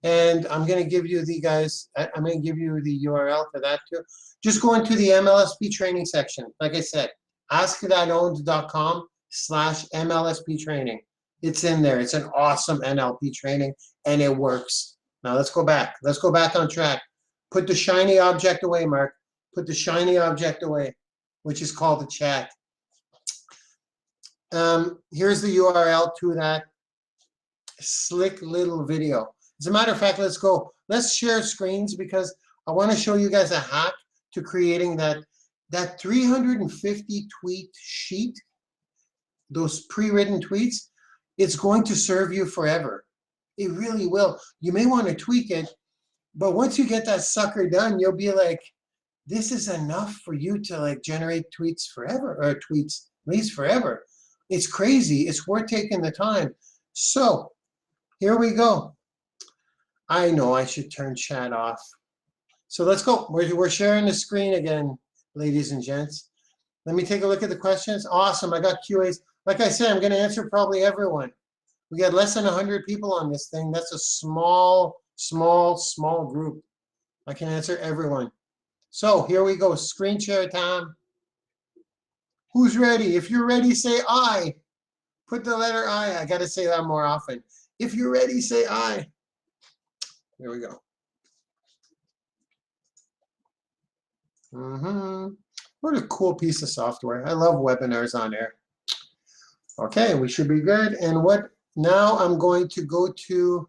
Speaker 1: And I'm going to give you the guys, I'm going to give you the URL for that too. Just go into the MLSP training section. Like I said, asklalonde.com/MLSP training. It's in there. It's an awesome NLP training and it works. Now let's go back. Let's go back on track. Put the shiny object away, Mark. Put the shiny object away, which is called the chat. Here's the URL to that slick little video. As a matter of fact, let's go. Let's share screens because I want to show you guys a hack to creating that 350 tweet sheet, those pre-written tweets. It's going to serve you forever. It really will. You may want to tweak it, but once you get that sucker done, you'll be like, this is enough for you to like generate tweets forever, or tweets at least forever. It's crazy. It's worth taking the time. So here we go. I know I should turn chat off. So let's go. We're sharing the screen again, ladies and gents. Let me take a look at the questions. Awesome. I got QAs. Like I said, I'm going to answer probably everyone. We got less than 100 people on this thing. That's a small group. I can answer everyone. So here we go. Screen share time. Who's ready? If you're ready, say I. Put the letter I. I got to say that more often. If you're ready, say I. Here we go. What a cool piece of software. I love webinars on air. Okay, we should be good. And what now I'm going to go to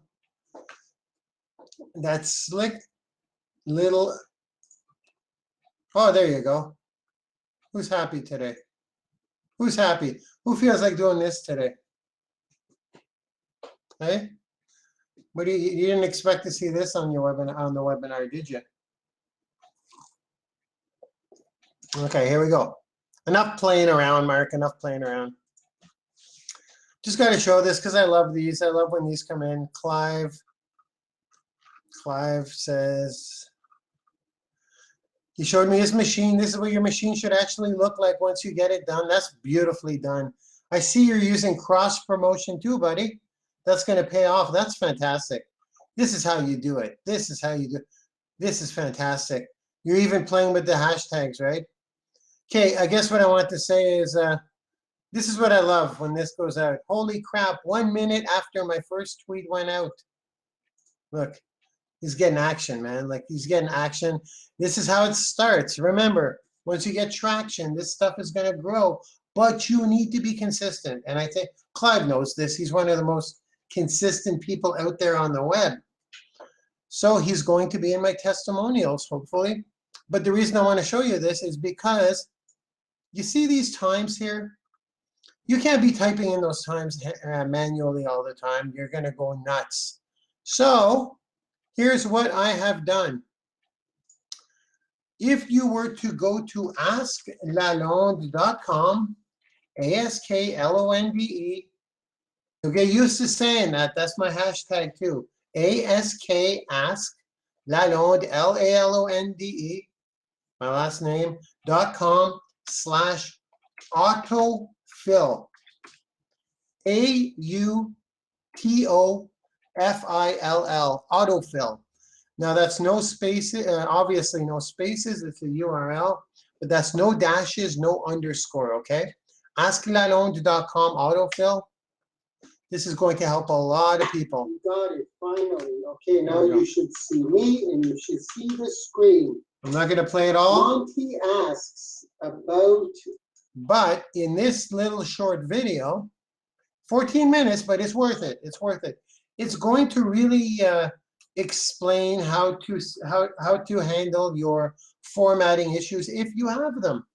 Speaker 1: that slick little, oh, there you go. Who's happy today? Who's happy? Who feels like doing this today? Hey? What do you didn't expect to see this on your webinar, did you? Okay, here we go. Enough playing around, Mark. Enough playing around. Just got to show this because I love these. I love when these come in. Clive says, he showed me his machine. This is what your machine should actually look like once you get it done. That's beautifully done. I see you're using cross promotion too, buddy. That's going to pay off. That's fantastic. This is how you do it. This is how you do it. This is fantastic. You're even playing with the hashtags, right? Okay, I guess what I want to say is this is what I love when this goes out. Holy crap, 1 minute after my first tweet went out. Look, he's getting action, man. Like, he's getting action. This is how it starts. Remember, once you get traction, this stuff is going to grow. But you need to be consistent. And I think Clive knows this. He's one of the most consistent people out there on the web. So he's going to be in my testimonials, hopefully. But the reason I want to show you this is because you see these times here? You can't be typing in those times manually all the time. You're going to go nuts. So here's what I have done. If you were to go to asklalonde.com, ASKLONDE, you'll get used to saying that. That's my hashtag too. Ask Lalonde, LALONDE, my last name, .com/autofill. AUTOFILL, autofill. Now that's no spaces, obviously no spaces, it's a URL, but that's no dashes, no underscore, okay? asklalonde.com, autofill. This is going to help a lot of people. You got it, finally. Okay, now you should see me and you should see the screen. I'm not going to play it all. Monty asks about, but in this little short video, 14 minutes, but it's worth it. It's worth it. It's going to really explain how to handle your formatting issues if you have them.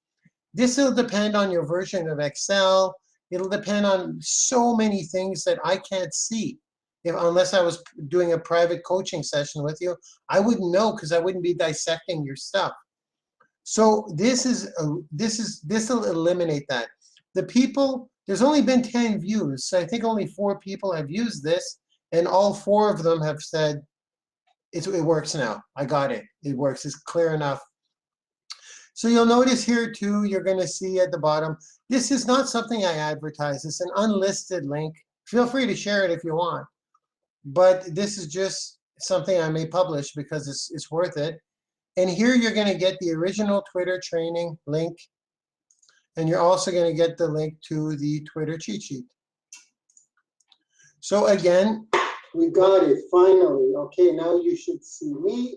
Speaker 1: This will depend on your version of Excel. It'll depend on so many things that I can't see. Unless I was doing a private coaching session with you, I wouldn't know because I wouldn't be dissecting your stuff. So this will eliminate that. The people, there's only been 10 views, so I think only 4 people have used this, and all 4 of them have said it works now. I got it. It works. It's clear enough. So you'll notice here too, you're going to see at the bottom, this is not something I advertise. It's an unlisted link. Feel free to share it if you want. But this is just something I may publish because it's worth it. And here you're going to get the original Twitter training link. And you're also going to get the link to the Twitter cheat sheet. So again, we got it finally. Okay, now you should see me.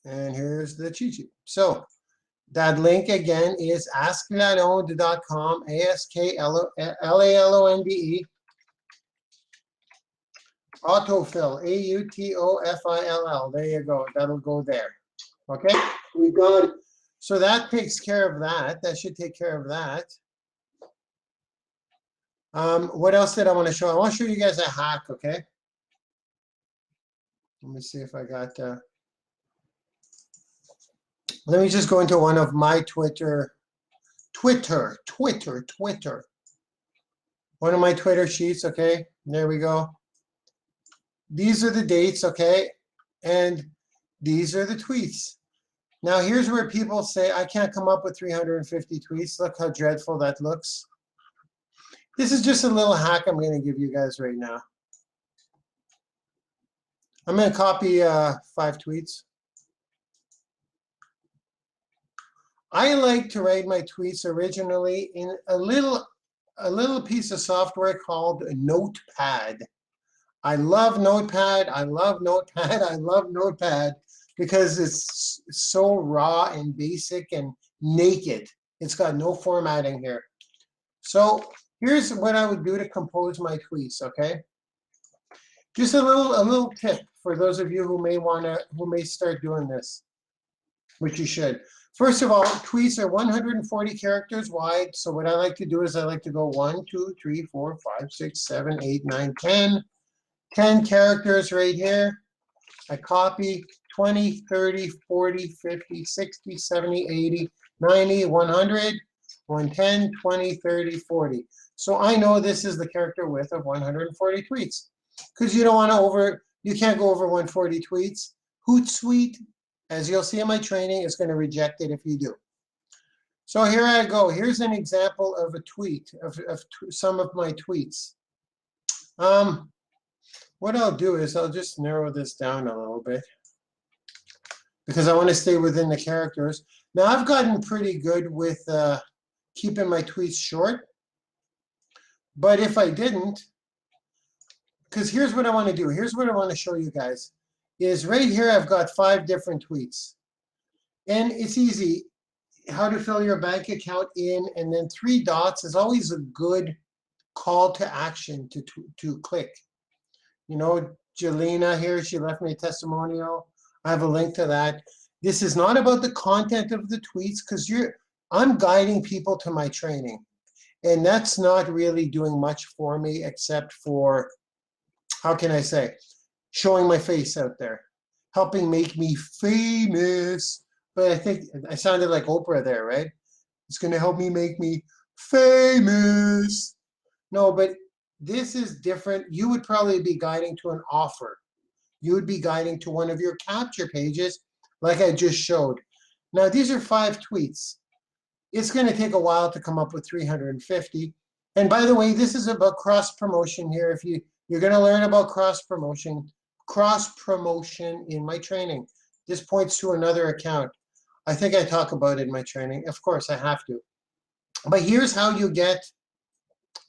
Speaker 1: And here's the cheat sheet. So that link again is asklalonde.com, ASKLALONDE. Autofill, AUTOFILL. There you go. That'll go there. Okay, we got it. So that takes care of that. That should take care of that. What else did I want to show? I want to show you guys a hack, okay? Let me see if I got... let me just go into one of my Twitter. One of my Twitter sheets, okay? There we go. These are the dates, okay? And these are the tweets. Now, here's where people say, I can't come up with 350 tweets. Look how dreadful that looks. This is just a little hack I'm going to give you guys right now. I'm going to copy 5 tweets. I like to write my tweets originally in a little piece of software called Notepad. I love Notepad. I love Notepad. I love Notepad because it's so raw and basic and naked. It's got no formatting here. So here's what I would do to compose my tweets, okay? Just a little tip for those of you who may start doing this, which you should. First of all, tweets are 140 characters wide. So what I like to do is I like to go 1, 2, 3, 4, 5, 6, 7, 8, 9, 10. 10 characters right here. I copy 20, 30, 40, 50, 60, 70, 80, 90, 100, 110, 20, 30, 40. So I know this is the character width of 140 tweets. Because you can't go over 140 tweets. Hootsuite, as you'll see in my training, is going to reject it if you do. So here I go. Here's an example of a tweet, of some of my tweets. What I'll do is I'll just narrow this down a little bit because I want to stay within the characters. Now, I've gotten pretty good with keeping my tweets short. But if I didn't, because here's what I want to do. Here's what I want to show you guys. Is right here I've got 5 different tweets. And it's easy. How to fill your bank account in, and then 3 dots is always a good call to action to click. You know, Jelena here, she left me a testimonial. I have a link to that. This is not about the content of the tweets because I'm guiding people to my training. And that's not really doing much for me except for, how can I say, showing my face out there, helping make me famous. But I think I sounded like Oprah there, right? It's going to help me make me famous. No, but this is different. You would probably be guiding to an offer. You would be guiding to one of your capture pages like I just showed. Now, these are 5 tweets. It's going to take a while to come up with 350. And by the way, this is about cross-promotion here. If you're going to learn about cross-promotion in my training. This points to another account. I think I talk about it in my training. Of course, I have to. But here's how you get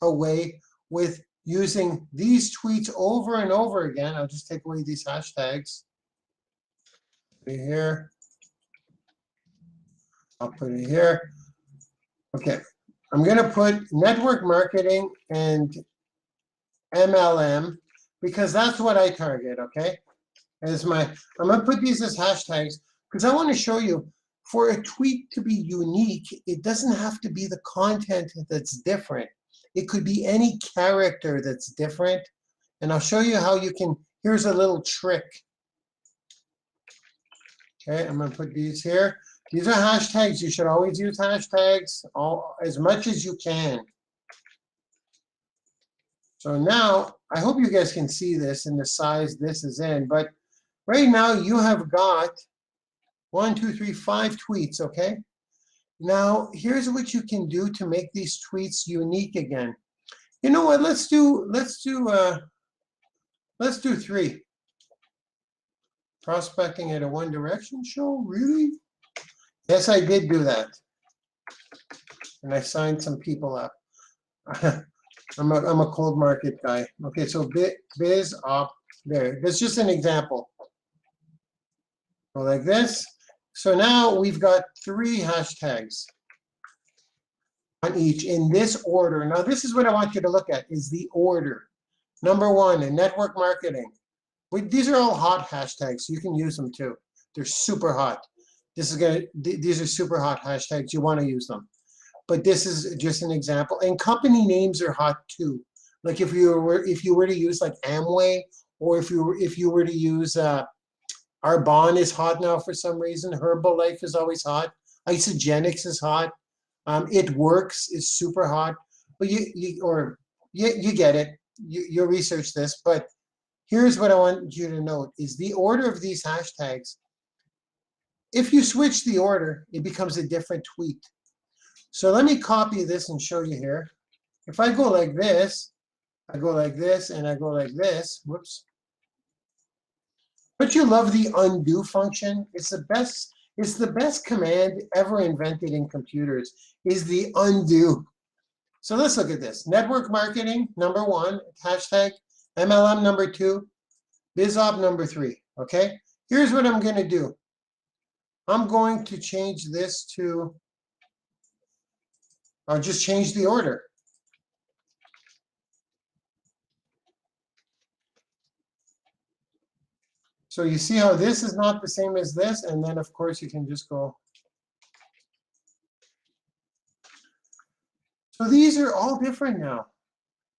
Speaker 1: away with using these tweets over and over again. I'll just take away these hashtags. Put it here. I'll put it here. Okay. I'm going to put network marketing and MLM because that's what I target, okay? I'm going to put these as hashtags because I want to show you, for a tweet to be unique, it doesn't have to be the content that's different. It could be any character that's different. And I'll show you how you can, here's a little trick. Okay, I'm going to put these here. These are hashtags. You should always use hashtags as much as you can. So now, I hope you guys can see this in the size this is in, but Right now you have got 1, 2, 3, 5 tweets, okay? Now, here's what you can do to make these tweets unique again. You know what? Let's do 3. Prospecting at a One Direction show? Really? Yes, I did do that. And I signed some people up. I'm a cold market guy. Okay, so biz op there. That's just an example. Go like this. So now we've got 3 hashtags on each in this order. Now this is what I want you to look at, is the order. Number 1, in network marketing. These are all hot hashtags, so you can use them too. They're super hot. These are super hot hashtags. You want to use them. But this is just an example. And company names are hot too. Like if you were to use like Amway, or if you were to use Arbonne is hot now for some reason. Herbalife is always hot. Isogenics is hot. It Works is super hot. But you get it. You'll research this. But here's what I want you to note is the order of these hashtags. If you switch the order, it becomes a different tweet. So let me copy this and show you here. If I go like this, I go like this, and I go like this. Whoops. Don't you love the undo function? It's the best command ever invented in computers, is the undo. So let's look at this. Network marketing, number 1, hashtag. MLM, number 2. BizOp, number 3. Okay? Here's what I'm going to do. I'm going to change this to, I'll just change the order. So you see how this is not the same as this, and then of course you can just go. So these are all different now.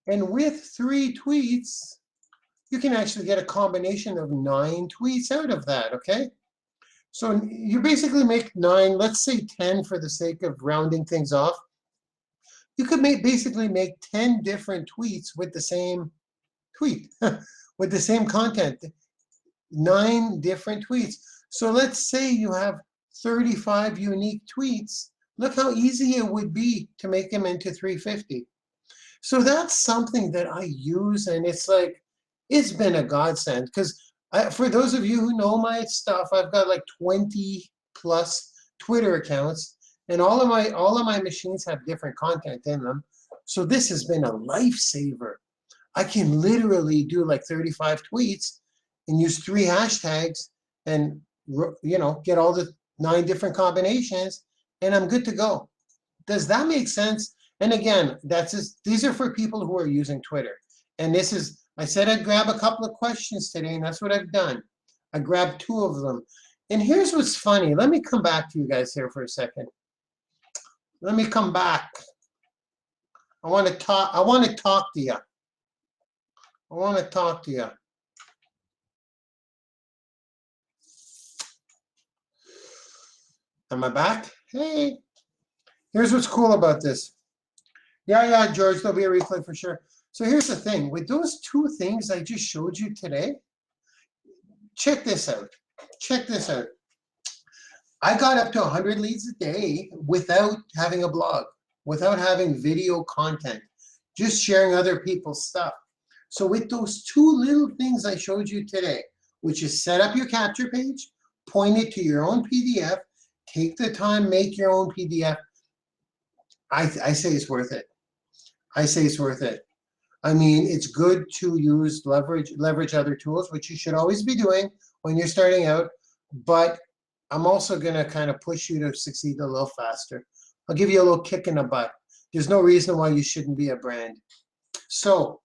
Speaker 1: And with 3 tweets, you can actually get a combination of 9 tweets out of that, okay? So you basically make 9, let's say 10 for the sake of rounding things off. You could basically make 10 different tweets with the same tweet, with the same content. 9 different tweets. So let's say you have 35 unique tweets. Look how easy it would be to make them into 350. So that's something that I use, and it's like, it's been a godsend. Because for those of you who know my stuff, I've got like 20 plus Twitter accounts, and all of my machines have different content in them. So this has been a lifesaver. I can literally do like 35 tweets and use 3 hashtags and, you know, get all the 9 different combinations, and I'm good to go. Does that make sense? And again, these are for people who are using Twitter. And this is, I said I'd grab a couple of questions today, and that's what I've done. I grabbed 2 of them. And here's what's funny. Let me come back to you guys here for a second. Let me come back. I want to talk to you. I want to talk to you. Am I back? Hey. Here's what's cool about this. Yeah, George, there'll be a replay for sure. So here's the thing. With those 2 things I just showed you today, check this out. Check this out. I got up to 100 leads a day without having a blog, without having video content, just sharing other people's stuff. So with those 2 little things I showed you today, which is set up your capture page, point it to your own PDF, take the time, make your own PDF, I say it's worth it. I say it's worth it. I mean, it's good to use leverage other tools, which you should always be doing when you're starting out, but I'm also going to kind of push you to succeed a little faster. I'll give you a little kick in the butt. There's no reason why you shouldn't be a brand. So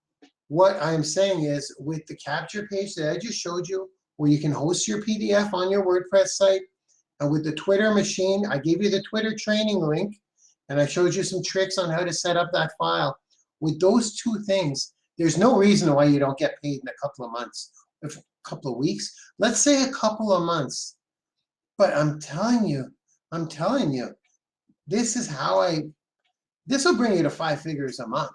Speaker 1: what I'm saying is, with the capture page that I just showed you, where you can host your PDF on your WordPress site, and with the Twitter machine, I gave you the Twitter training link, and I showed you some tricks on how to set up that file. With those 2 things, there's no reason why you don't get paid in a couple of months, a couple of weeks. Let's say a couple of months. But I'm telling you, this is how this will bring you to 5 figures a month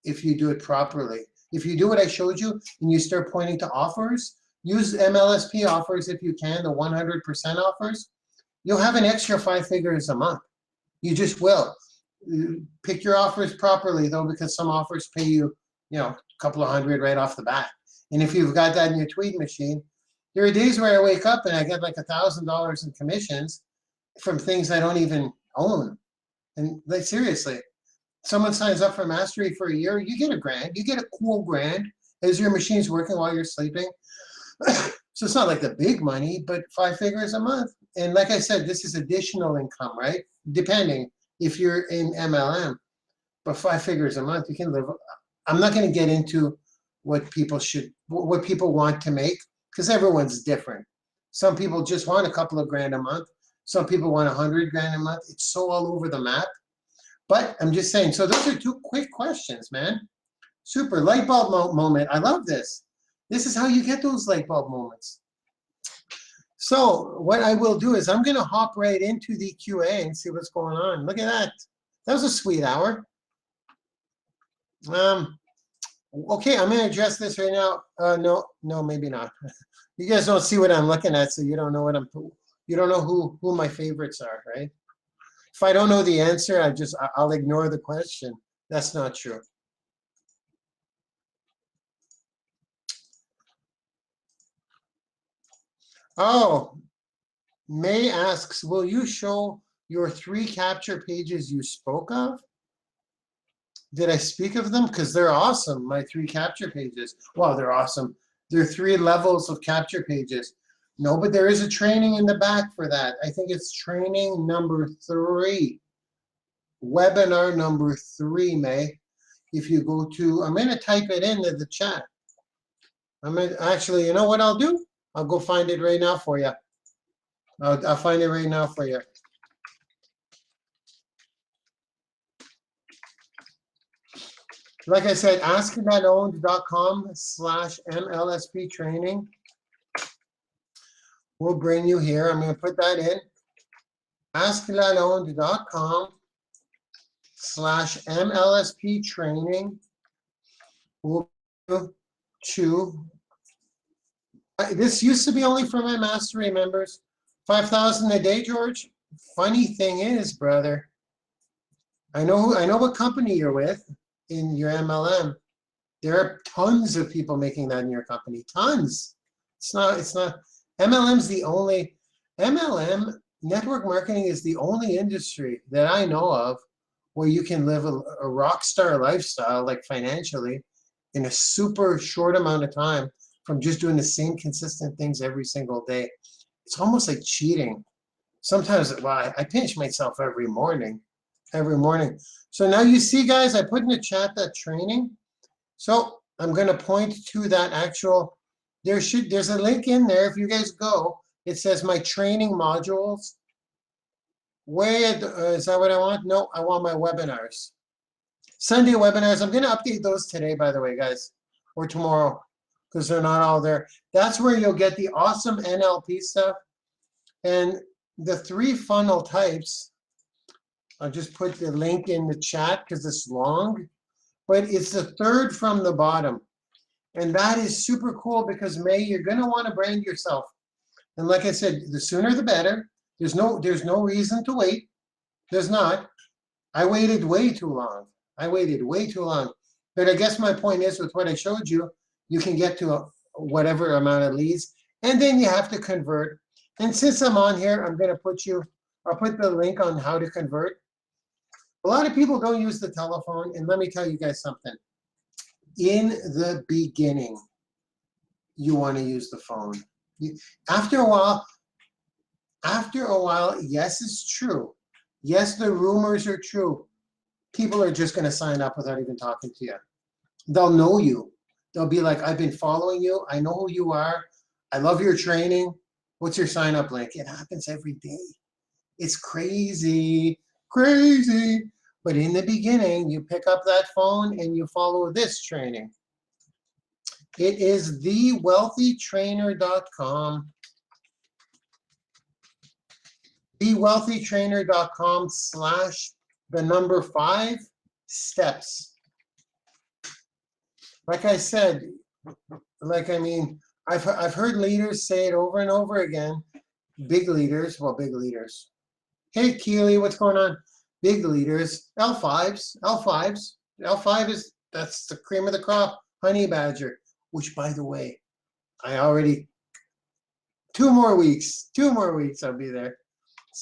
Speaker 1: if you do it properly. If you do what I showed you and you start pointing to offers, Use MLSP offers if you can, the 100% offers. You'll have an extra 5 figures a month. You just will. Pick your offers properly though, because some offers pay you, a couple of hundred right off the bat. And if you've got that in your tweet machine, there are days where I wake up and I get like $1,000 in commissions from things I don't even own. And like seriously, someone signs up for Mastery for a year, you get $1,000. You get a cool $1,000 as your machine's working while you're sleeping. So it's not like the big money, but 5 figures a month. And like I said, this is additional income, right? Depending if you're in MLM, but 5 figures a month, you can live. I'm not going to get into what people want to make, because everyone's different. Some people just want a couple of grand a month. Some people want 100 grand a month. It's so all over the map. But I'm just saying, so those are 2 quick questions, man. Super light bulb moment. I love this. This is how you get those light bulb moments. So what I will do is I'm going to hop right into the QA and see what's going on. Look at that. That was a sweet hour. Okay, I'm going to address this right now. No, maybe not. You guys don't see what I'm looking at, so you don't know what you don't know who my favorites are, right? If I don't know the answer, I'll ignore the question. That's not true. Oh, May asks, will you show your 3 capture pages you spoke of? Did I speak of them? Because they're awesome, my 3 capture pages. Wow, they're awesome. There are 3 levels of capture pages. No, but there is a training in the back for that. I think it's training number 3. Webinar number 3, May. If you go to, I'm going to type it into the chat. Actually, you know what I'll do? I'll go find it right now for you. I'll find it right now for you. Like I said, asklalonde.com/MLSP training will bring you here. I'm going to put that in. asklalonde.com/MLSP training will to. This used to be only for my Mastery members. 5,000 a day, George. Funny thing is, brother, I know what company you're with in your MLM. There are tons of people making that in your company. Tons. It's not MLM's the only MLM. Network marketing is the only industry that I know of where you can live a rock star lifestyle, like financially, in a super short amount of time from just doing the same consistent things every single day. It's almost like cheating. Sometimes, well, I pinch myself every morning. So now you see, guys, I put in the chat that training. So I'm going to point to that actual, there's a link in there. If you guys go, it says my training modules. Is that what I want? No, I want my webinars. Sunday webinars. I'm going to update those today, by the way, guys, or tomorrow, because they're not all there. That's where you'll get the awesome NLP stuff. And the 3 funnel types, I'll just put the link in the chat because it's long, but it's the 3rd from the bottom. And that is super cool because, May, you're going to want to brand yourself. And like I said, the sooner the better. There's no reason to wait. There's not. I waited way too long. But I guess my point is, with what I showed you, you can get to whatever amount of leads, and then you have to convert. And since I'm on here, I'll put the link on how to convert. A lot of people don't use the telephone, and let me tell you guys something. In the beginning, you want to use the phone. After a while, yes, it's true. Yes, the rumors are true. People are just going to sign up without even talking to you. They'll know you. They'll be like, I've been following you. I know who you are. I love your training. What's your sign-up link? It happens every day. It's crazy. But in the beginning, you pick up that phone and you follow this training. It is thewealthytrainer.com. thewealthytrainer.com/5 steps. Like I said, I've heard leaders say it over and over again. Big leaders, well, big leaders. Hey, Keely, what's going on? Big leaders, L5s, L5s. L5 is, that's the cream of the crop, honey badger, which, by the way, I already, 2 more weeks I'll be there.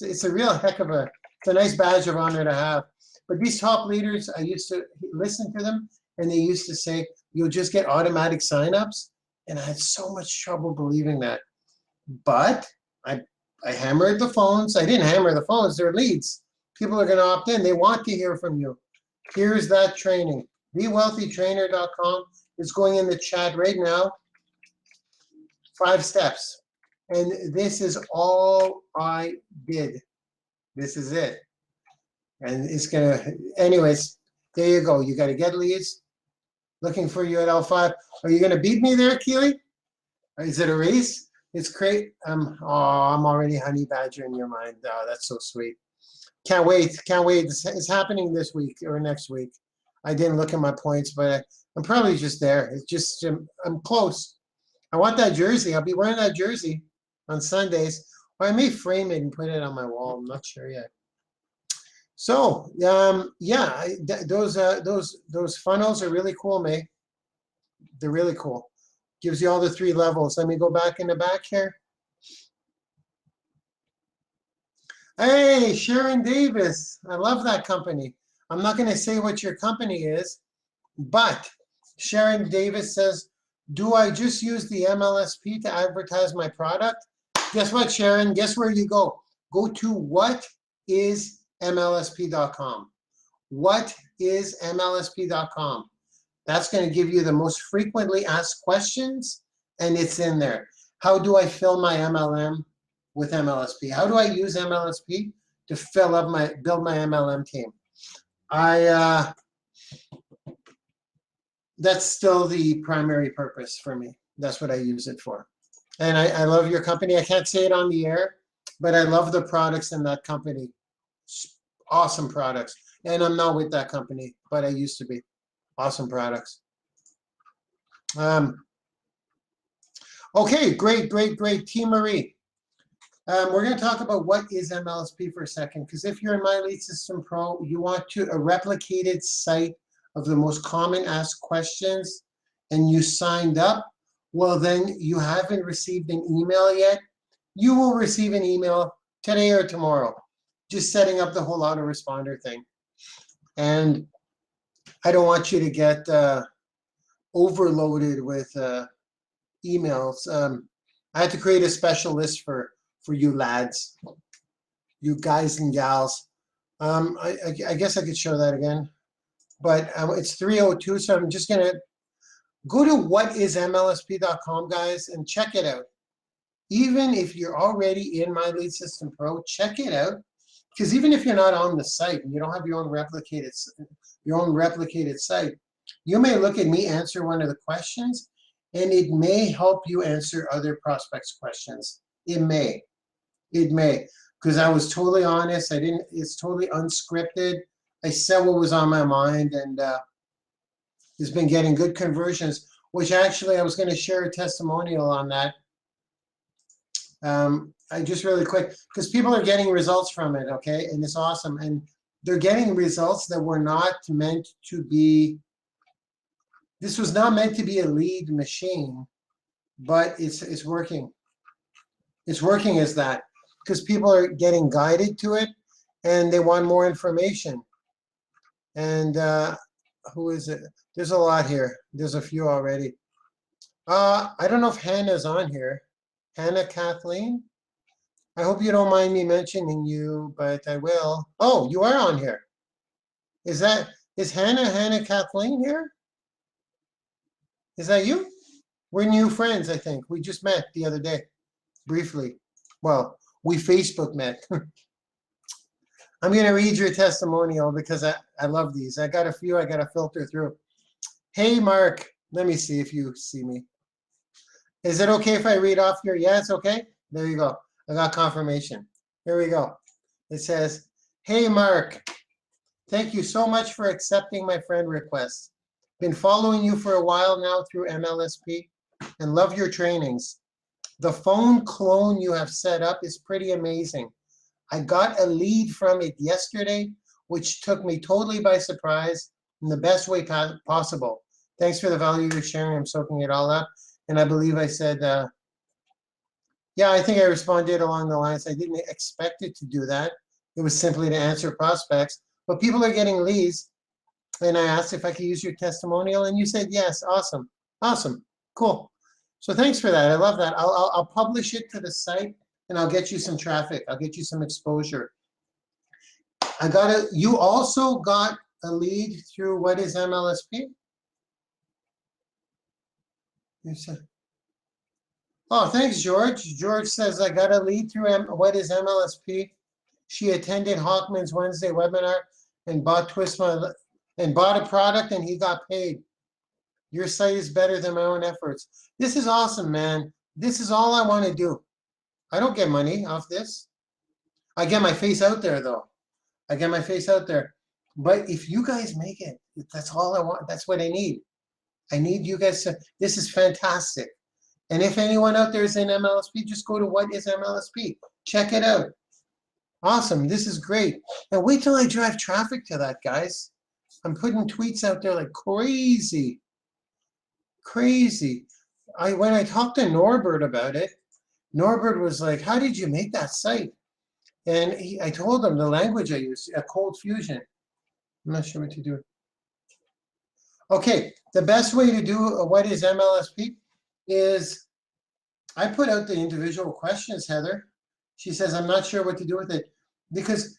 Speaker 1: It's a real heck of a, it's a nice badge of honor to have. But these top leaders, I used to listen to them, and they used to say, you'll just get automatic signups. And I had so much trouble believing that. But I hammered the phones. I didn't hammer the phones, they're leads. People are going to opt in. They want to hear from you. Here's that training. TheWealthyTrainer.com is going in the chat right now. 5 steps. And this is all I did. This is it. And it's going to, anyways, there you go. You got to get leads. Looking for you at L5. Are you going to beat me there, Keely? Is it a race? It's great. I'm already honey badger in your mind. Oh, that's so sweet. Can't wait. Can't wait. It's happening this week or next week. I didn't look at my points, but I'm probably just there. It's just, I'm close. I want that jersey. I'll be wearing that jersey on Sundays. Or I may frame it and put it on my wall. I'm not sure yet. So, yeah, those funnels are really cool, May. They're really cool. Gives you all the 3 levels. Let me go back in the back here. Hey, Sharon Davis. I love that company. I'm not going to say what your company is, but Sharon Davis says, do I just use the MLSP to advertise my product? Guess what, Sharon? Guess where you go? Go to whatismlsp.com. Whatismlsp.com. That's going to give you the most frequently asked questions, and it's in there. How do I fill my MLM with MLSP? How do I use MLSP to build my MLM team? That's still the primary purpose for me. That's what I use it for. And I love your company. I can't say it on the air, but I love the products in that company. Awesome products. And I'm not with that company, but I used to be. Awesome products. Okay, great. Team Marie. We're going to talk about what is MLSP for a second, because if you're in My Lead System Pro, you want a replicated site of the most common asked questions, and you signed up, well, then you haven't received an email yet. You will receive an email today or tomorrow, just setting up the whole autoresponder thing. And I don't want you to get overloaded with emails. I had to create a special list for you lads, you guys and gals. I guess I could show that again, but it's 3:02, so I'm just gonna go to whatismlsp.com, guys, and check it out. Even if you're already in My Lead System Pro, check it out, because even if you're not on the site and you don't have your own replicated site, you may look at me answer one of the questions, and it may help you answer other prospects' questions. It may, because I was totally honest. It's totally unscripted. I said what was on my mind, and it's been getting good conversions, which actually I was going to share a testimonial on that. I just really quick, because people are getting results from it, okay? And it's awesome. And they're getting results that were not meant to be, this was not meant to be a lead machine, but it's working. It's working as that, because people are getting guided to it, and they want more information. And who is it? There's a lot here. There's a few already. I don't know if Hannah's on here. Hannah Kathleen? I hope you don't mind me mentioning you, but I will. Oh, you are on here. Is Hannah Kathleen here? Is that you? We're new friends, I think. We just met the other day, briefly. Well, we Facebook met. I'm going to read your testimonial because I love these. I got a few I got to filter through. Hey, Mark. Let me see if you see me. Is it okay if I read off here? Yeah, it's okay. There you go. I got confirmation. Here we go. It says, hey, Mark. Thank you so much for accepting my friend request. Been following you for a while now through MLSP. and love your trainings. The phone clone you have set up is pretty amazing. I got a lead from it yesterday, which took me totally by surprise in the best way possible. Thanks for the value you're sharing. I'm soaking it all up. And I believe I said, yeah, I think I responded along the lines, I didn't expect it to do that. It was simply to answer prospects. But people are getting leads. And I asked if I could use your testimonial, and you said yes. Awesome. Awesome. Cool. So thanks for that. I love that. I'll publish it to the site, and I'll get you some traffic. I'll get you some exposure. You also got a lead through What is MLSP? You said, oh, thanks, George. George says, I got a lead through What is MLSP? She attended Hockman's Wednesday webinar and bought a product, and he got paid. Your site is better than my own efforts. This is awesome, man. This is all I want to do. I don't get money off this. I get my face out there, though. I get my face out there. But if you guys make it, that's all I want. That's what I need. I need you guys to, this is fantastic. And if anyone out there is in MLSP, just go to What is MLSP. Check it out. Awesome. This is great. And wait till I drive traffic to that, guys. I'm putting tweets out there like crazy. Crazy. When I talked to Norbert about it, Norbert was like, how did you make that site? And I told him the language I use, a cold fusion. I'm not sure what to do. Okay, the best way to do What is MLSP is I put out the individual questions, Heather. She says, I'm not sure what to do with it, because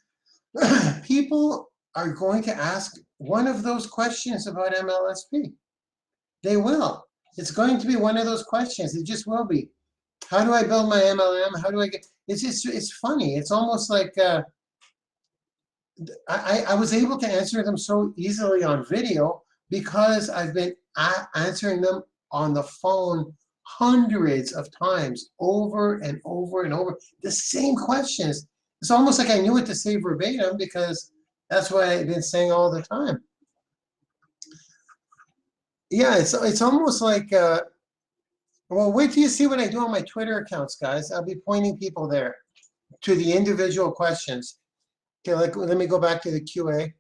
Speaker 1: people are going to ask one of those questions about MLSP. They will. It's going to be one of those questions. It just will be. How do I build my MLM? How do I get? It's funny. It's almost like I was able to answer them so easily on video because I've been answering them on the phone hundreds of times, over and over and over. The same questions. It's almost like I knew what to say verbatim because that's what I've been saying all the time. Yeah, it's almost like, well, wait till you see what I do on my Twitter accounts, guys. I'll be pointing people there to the individual questions. Okay, let me go back to the QA.